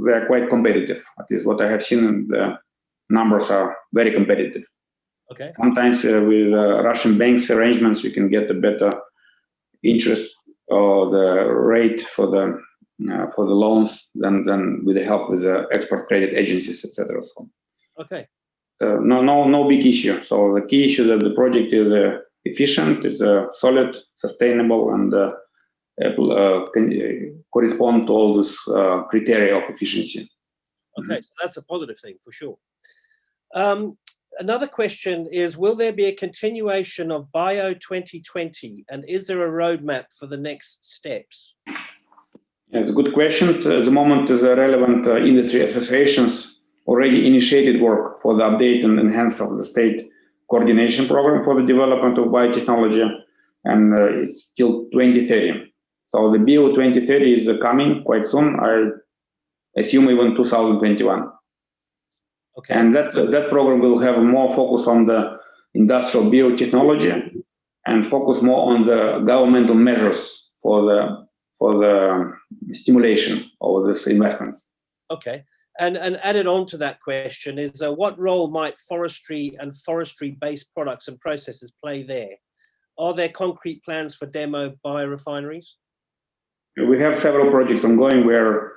they are quite competitive. At least what I have seen, the numbers are very competitive. Okay. Sometimes with Russian banks arrangements, you can get a better interest or the rate for the loans than with the help with the export credit agencies, etc. So, okay. No big issue. So the key issue that the project is efficient, it's solid, sustainable, and correspond to all this criteria of efficiency. Okay, so that's a positive thing for sure. Another question is, will there be a continuation of Bio 2020, and is there a roadmap for the next steps? It's a good question. At the moment, the relevant industry associations already initiated work for the update and enhance of the state coordination program for the development of biotechnology, and it's till 2030. So the Bio 2030 is coming quite soon. I assume even 2021. Okay. And that program will have more focus on the industrial biotechnology and focus more on the governmental measures for the stimulation of these investments. Okay. And added on to that question is, what role might forestry and forestry-based products and processes play there? Are there concrete plans for demo biorefineries? We have several projects ongoing where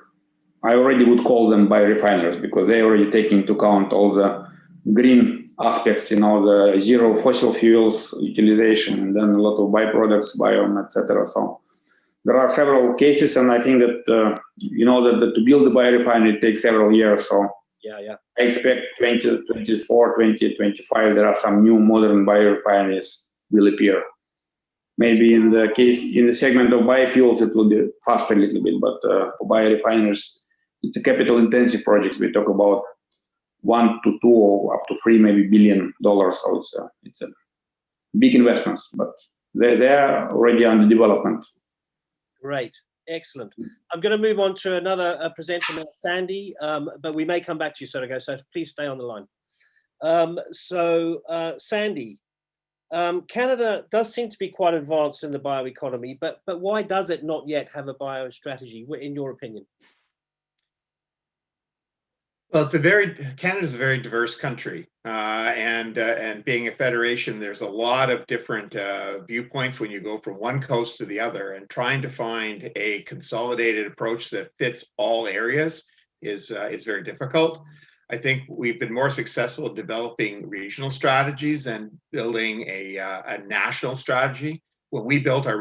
I already would call them biorefineries because they already take into account all the green aspects, the zero fossil fuels utilization, and then a lot of byproducts, biome, etc. So there are several cases, and I think that that to build a biorefinery it takes several years. So yeah, I expect 2024, 2025 there are some new modern biorefineries will appear. Maybe in the segment of biofuels it will be faster a little bit, but for biorefineries it's a capital intensive project. We talk about 1 to 2 or up to 3 maybe $billion. So it's a big investments, but they are already under development. Great, excellent. I'm going to move on to another presenter now, Sandy, but we may come back to you, Sergey, so please stay on the line. Sandy, Canada does seem to be quite advanced in the bioeconomy, but why does it not yet have a bio strategy, in your opinion? Well, Canada's a very diverse country, and being a federation, there's a lot of different viewpoints when you go from one coast to the other, and trying to find a consolidated approach that fits all areas is very difficult. I think we've been more successful at developing regional strategies and building a national strategy. When we built our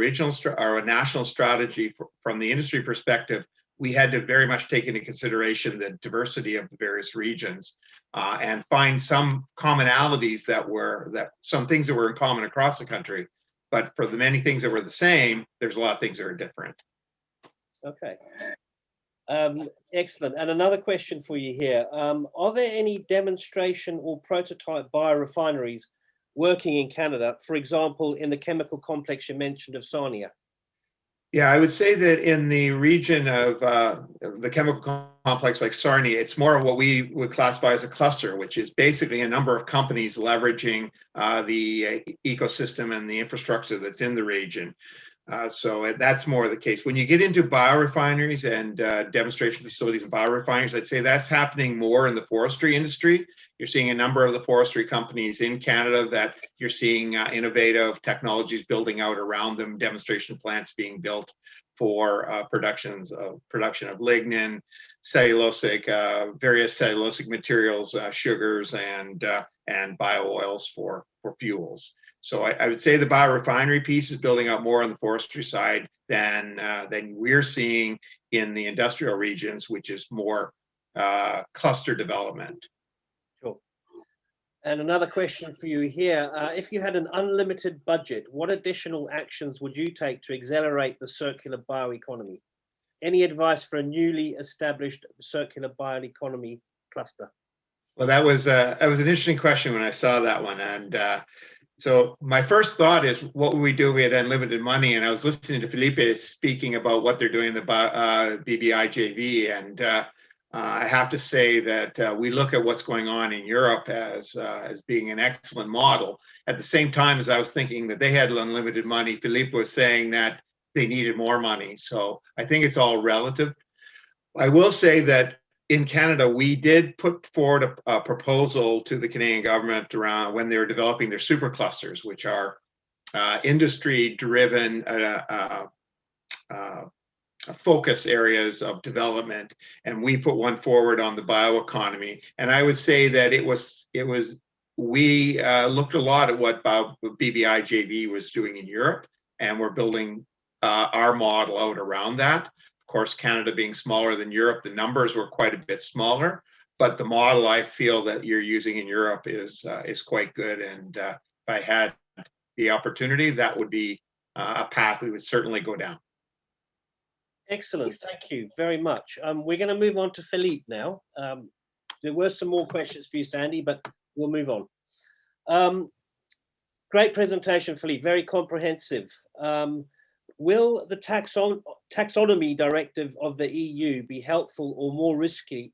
national strategy from the industry perspective, we had to very much take into consideration the diversity of the various regions and find some commonalities some things that were in common across the country. But for the many things that were the same, there's a lot of things that are different. Okay. Excellent. And another question for you here. Are there any demonstration or prototype biorefineries working in Canada, for example, in the chemical complex you mentioned of Sarnia? Yeah, I would say that in the region of the chemical complex like Sarnia, it's more of what we would classify as a cluster, which is basically a number of companies leveraging the ecosystem and the infrastructure that's in the region. So that's more the case. When you get into biorefineries and demonstration facilities and biorefineries, I'd say that's happening more in the forestry industry. You're seeing a number of the forestry companies in Canada that you're seeing innovative technologies building out around them, demonstration plants being built for production of lignin, cellulosic, various cellulosic materials, sugars, and bio-oils for fuels. So I would say the biorefinery piece is building up more on the forestry side than we're seeing in the industrial regions, which is more cluster development. Sure. And another question for you here. If you had an unlimited budget, what additional actions would you take to accelerate the circular bioeconomy? Any advice for a newly established circular bioeconomy cluster? Well, that was an interesting question when I saw that one. And so my first thought is, what would we do if we had unlimited money? And I was listening to Felipe speaking about what they're doing in the BBI JV. And I have to say that we look at what's going on in Europe as being an excellent model. At the same time as I was thinking that they had unlimited money, Felipe was saying that they needed more money. So I think it's all relative. I will say that in Canada, we did put forward a proposal to the Canadian government around when they were developing their superclusters, which are industry-driven focus areas of development, and we put one forward on the bioeconomy. And I would say that we looked a lot at what BBI JV was doing in Europe, and we're building our model out around that. Of course, Canada being smaller than Europe, the numbers were quite a bit smaller, but the model I feel that you're using in Europe is quite good. And if I had the opportunity, that would be a path we would certainly go down. Excellent, thank you very much. We're going to move on to Philippe now. There were some more questions for you, Sandy, but we'll move on. Great presentation, Philippe, very comprehensive. Will the taxonomy directive of the EU be helpful or more risky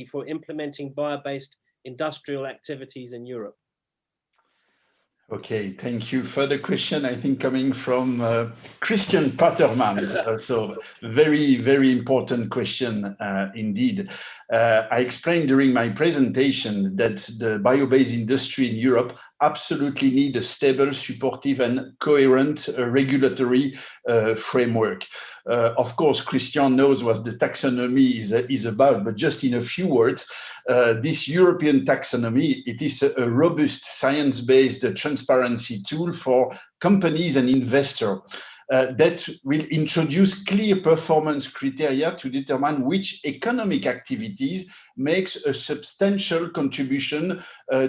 for implementing bio-based industrial activities in Europe? Okay, thank you for the question. I think coming from Christian Patterman. So very, very important question indeed. I explained during my presentation that the bio-based industry in Europe absolutely need a stable, supportive and coherent regulatory framework. Of course, Christian knows what the taxonomy is about, but just in a few words, this European taxonomy, it is a robust science-based transparency tool for companies and investors that will introduce clear performance criteria to determine which economic activities makes a substantial contribution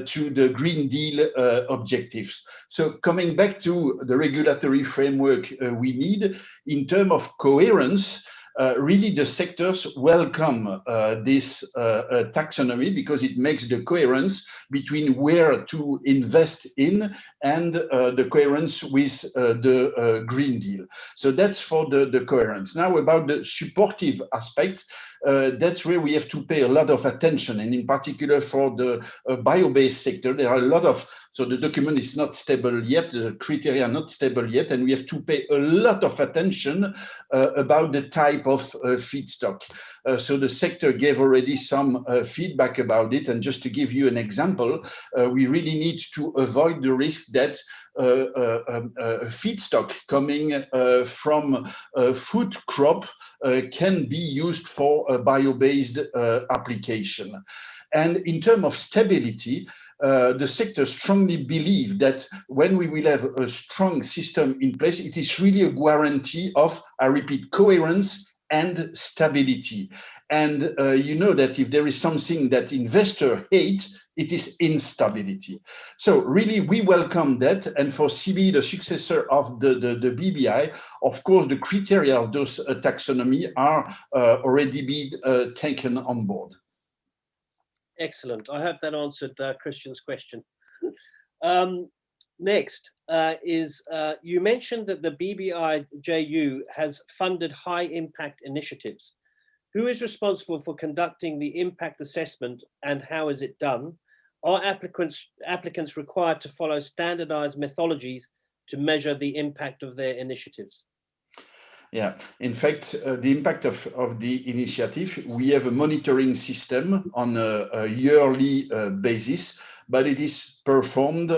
to the Green Deal objectives. So coming back to the regulatory framework we need in terms of coherence, really the sectors welcome this taxonomy because it makes the coherence between where to invest in and the coherence with the Green Deal. So that's for the coherence. Now about the supportive aspect, that's where we have to pay a lot of attention, and in particular for the bio-based sector, there are a lot of, so the document is not stable yet, the criteria are not stable yet, and we have to pay a lot of attention about the type of feedstock. So the sector gave already some feedback about it, and just to give you an example, we really need to avoid the risk that feedstock coming from a food crop can be used for a bio-based application. And in terms of stability, the sector strongly believe that when we will have a strong system in place, it is really a guarantee of, I repeat, coherence and stability. And you know that if there is something that investors hate, it is instability. So really, we welcome that. And for CB, the successor of the BBI, of course, the criteria of those taxonomy are already been taken on board. Excellent. I hope that answered Christian's question. Next is, you mentioned that the BBI-JU has funded high impact initiatives. Who is responsible for conducting the impact assessment and how is it done? Are applicants required to follow standardized methodologies to measure the impact of their initiatives? Yeah, in fact, the impact of the initiative, we have a monitoring system on a yearly basis, but it is performed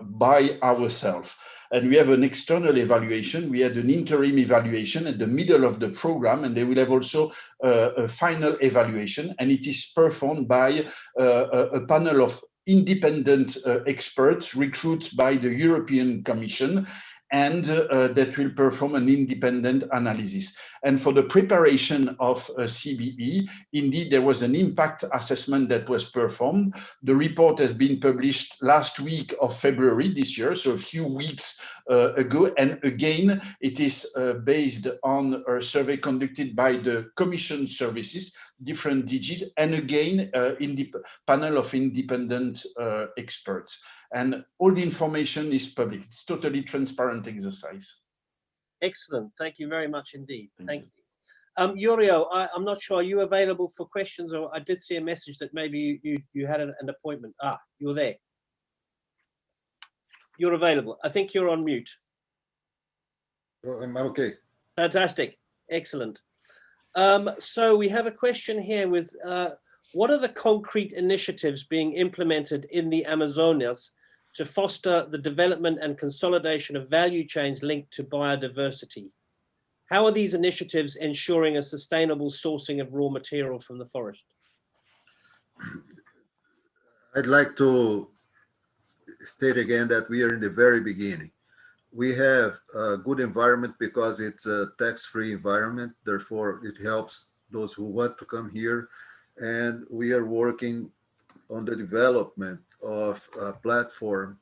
by ourselves. And we have an external evaluation. We had an interim evaluation at the middle of the program, and they will have also a final evaluation, and it is performed by a panel of independent experts recruited by the European Commission, and that will perform an independent analysis. And for the preparation of CBE, indeed, there was an impact assessment that was performed. The report has been published last week of February this year, so a few weeks ago. And again, it is based on a survey conducted by the Commission services, different DGs, and again, in the panel of independent experts. And all the information is public. It's totally transparent exercise. Excellent. Thank you very much indeed. Thank you. Yurio, I'm not sure. Are you available for questions? Or I did see a message that maybe you had an appointment. Ah, you're there. You're available. I think you're on mute. I'm okay. Fantastic. Excellent. So we have a question here with what are the concrete initiatives being implemented in the Amazonas to foster the development and consolidation of value chains linked to biodiversity? How are these initiatives ensuring a sustainable sourcing of raw material from the forest? I'd like to state again that we are in the very beginning. We have a good environment because it's a tax-free environment. Therefore, it helps those who want to come here. And we are working on the development of a platform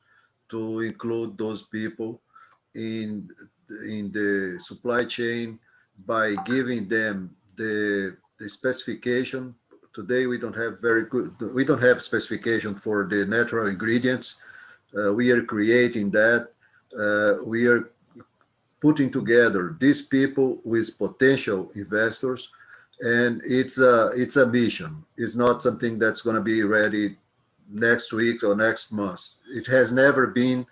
to include those people in the supply chain by giving them the specification. Today, we don't have specification for the natural ingredients. We are creating that. We are putting together these people with potential investors, and it's a mission. It's not something that's going to be ready next week or next month. It has never been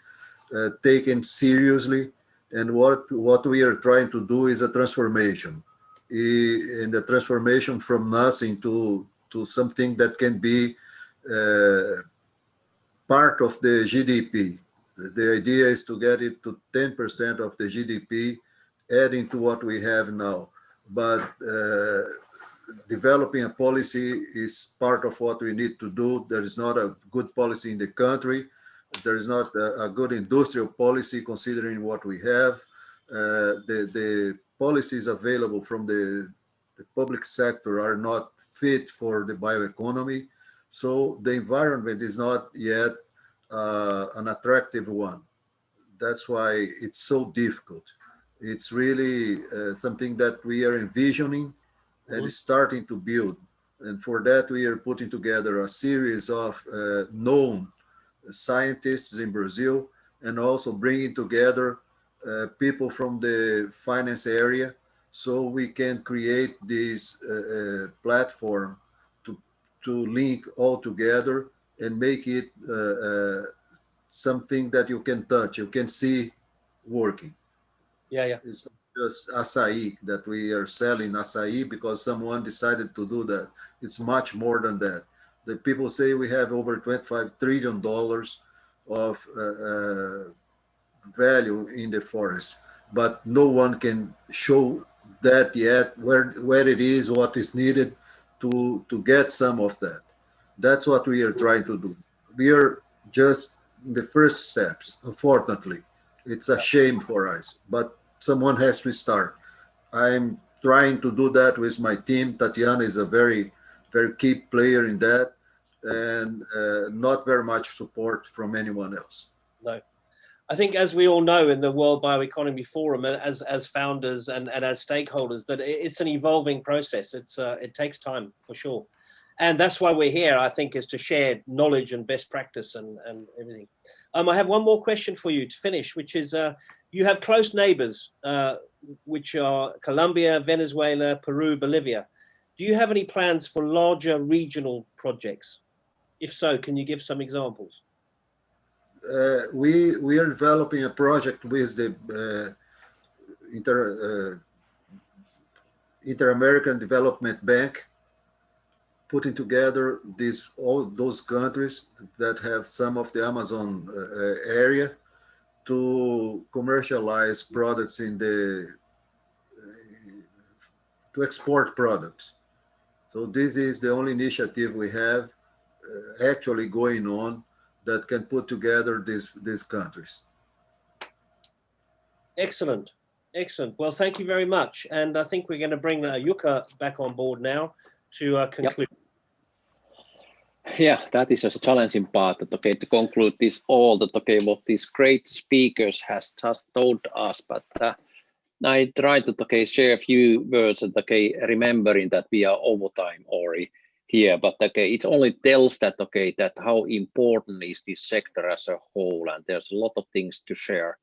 taken seriously, and what we are trying to do is a transformation, and the transformation from nothing to something that can be part of the GDP. The idea is to get it to 10% of the GDP, adding to what we have now. But developing a policy is part of what we need to do. There is not a good policy in the country. There is not a good industrial policy considering what we have. The policies available from the public sector are not fit for the bioeconomy. So the environment is not yet an attractive one. That's why it's so difficult. It's really something that we are envisioning and starting to build. And for that, we are putting together a series of known scientists in Brazil, and also bringing together people from the finance area, so we can create this platform to link all together and make it something that you can touch, you can see working. Yeah. It's not just acai that we are selling acai because someone decided to do that. It's much more than that. The people say we have over $25 trillion of value in the forest, but no one can show that yet, where it is, what is needed to get some of that. That's what we are trying to do. We are just in the first steps, unfortunately. It's a shame for us, but someone has to start. I'm trying to do that with my team. Tatiana is a very, very key player in that, and not very much support from anyone else. No. I think, as we all know in the World Bioeconomy Forum, as founders and as stakeholders, that it's an evolving process. It takes time, for sure. And that's why we're here, I think, is to share knowledge and best practice and everything. I have one more question for you to finish, which is, you have close neighbors, which are Colombia, Venezuela, Peru, Bolivia. Do you have any plans for larger regional projects? If so, can you give some examples? We are developing a project with the Inter-American Development Bank, putting together all those countries that have some of the Amazon area to commercialize products to export products. So this is the only initiative we have actually going on that can put together these countries. Excellent, excellent. Well, thank you very much. And I think we're going to bring Jukka back on board now to conclude. Yeah, that is a challenging part. That to conclude this all, that what these great speakers has just told us, but I try to share a few words. Remembering that we are overtime already here, but it only tells that that how important is this sector as a whole, and there's a lot of things to share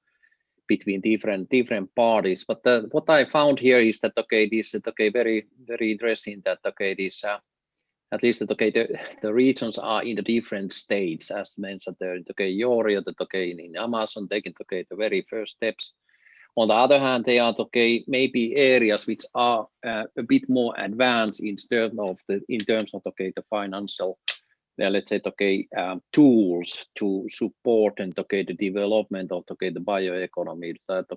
between different parties. But what I found here is that this is very interesting that this at least the regions are in the different states, as mentioned there. Your area, in Amazon taking the very first steps. On the other hand, they are maybe areas which are a bit more advanced in terms of the financial, let's say tools to support and the development of the bioeconomy. That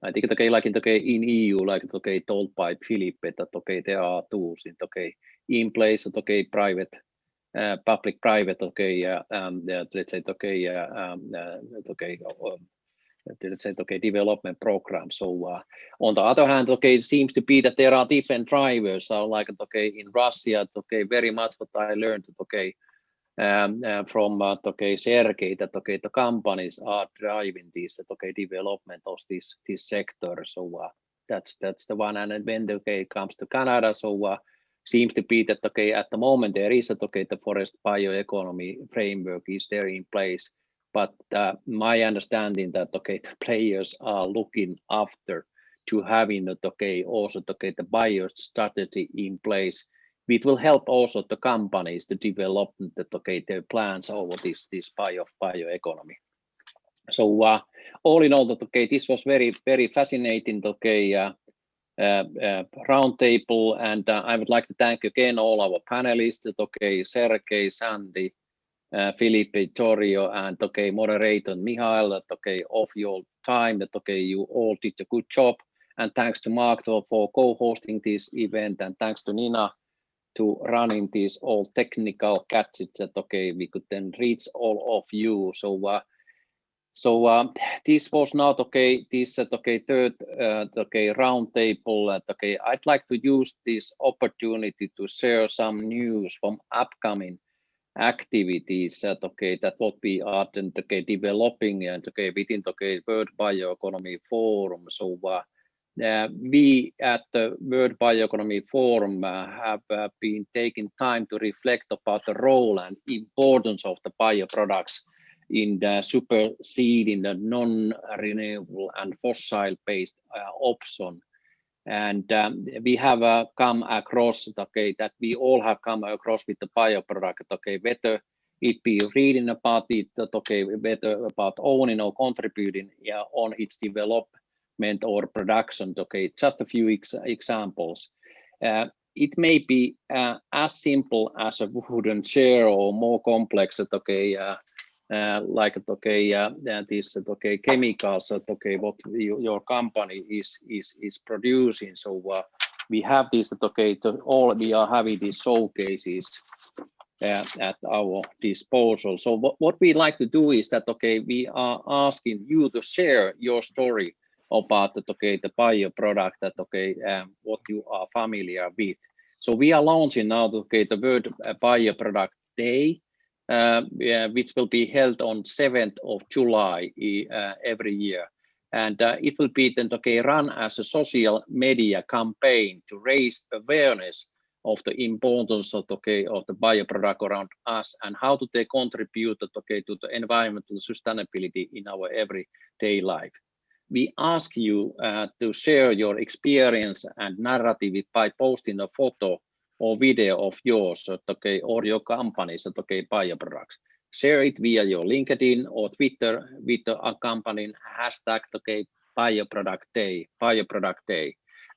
I think like in EU, like told by Philippe, that there are tools in place. Private, public-private. Let's say development program. So on the other hand, it seems to be that there are different drivers. So like in Russia, very much what I learned from Sergey, that the companies are driving this development of this sector. So that's the one. And when it comes to Canada, so seems to be that at the moment there is the forest bioeconomy framework is there in place. But my understanding that the players are looking after to having also the bio strategy in place, which will help also the companies to develop their plans over this bioeconomy. So all in all, this was very fascinating roundtable, and I would like to thank again all our panelists, Sergey, Sandy, Felipe, Torio, and moderator Mihail, of your time, that you all did a good job, and thanks to Mark for co-hosting this event, and thanks to Nina to running these all technical gadgets that we could then reach all of you. So this was now this third roundtable. I'd like to use this opportunity to share some news from upcoming activities that what we are then developing and within World Bioeconomy Forum. So we at the World Bioeconomy Forum have been taking time to reflect about the role and importance of the bioproducts in the superseding the non-renewable and fossil-based option. And we have come across that we all have come across with the bioproduct, whether it be reading about it, whether about owning or contributing on its development or production. Just a few examples. It may be as simple as a wooden chair, or more complex, like these chemicals what your company is producing. So we have this all we are having these showcases at our disposal. So what we like to do is that we are asking you to share your story about the bioproduct that what you are familiar with. So we are launching now the World Bioproduct Day, which will be held on 7th of July every year. And it will be then run as a social media campaign to raise awareness of the importance of the bioproduct around us, and how do they contribute to the environmental sustainability in our everyday life. We ask you to share your experience and narrative by posting a photo or video of yours, or your company's bioproducts. Share it via your LinkedIn or Twitter with the accompanying hashtag Bioproduct Day.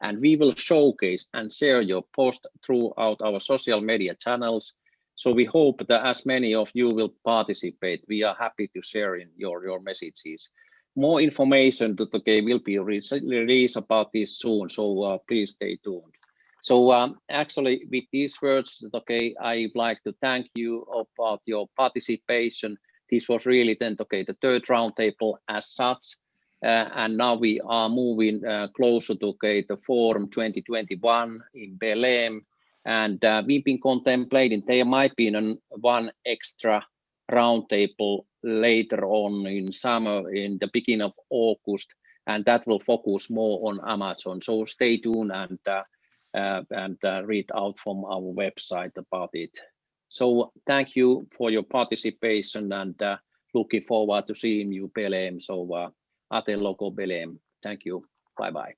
And we will showcase and share your post throughout our social media channels. So we hope that as many of you will participate. We are happy to share in your messages. more information that will be released about this soon. So please stay tuned. So actually, with these words, I'd like to thank you about your participation. This was really then the third roundtable as such, and now we are moving closer to the Forum 2021 in Belém, and we've been contemplating there might be one extra roundtable later on in summer, in the beginning of August, and that will focus more on Amazon. So stay tuned and read out from our website about it. So thank you for your participation, and looking forward to seeing you Belém. So Ate Loco Belém. Thank you. Bye bye.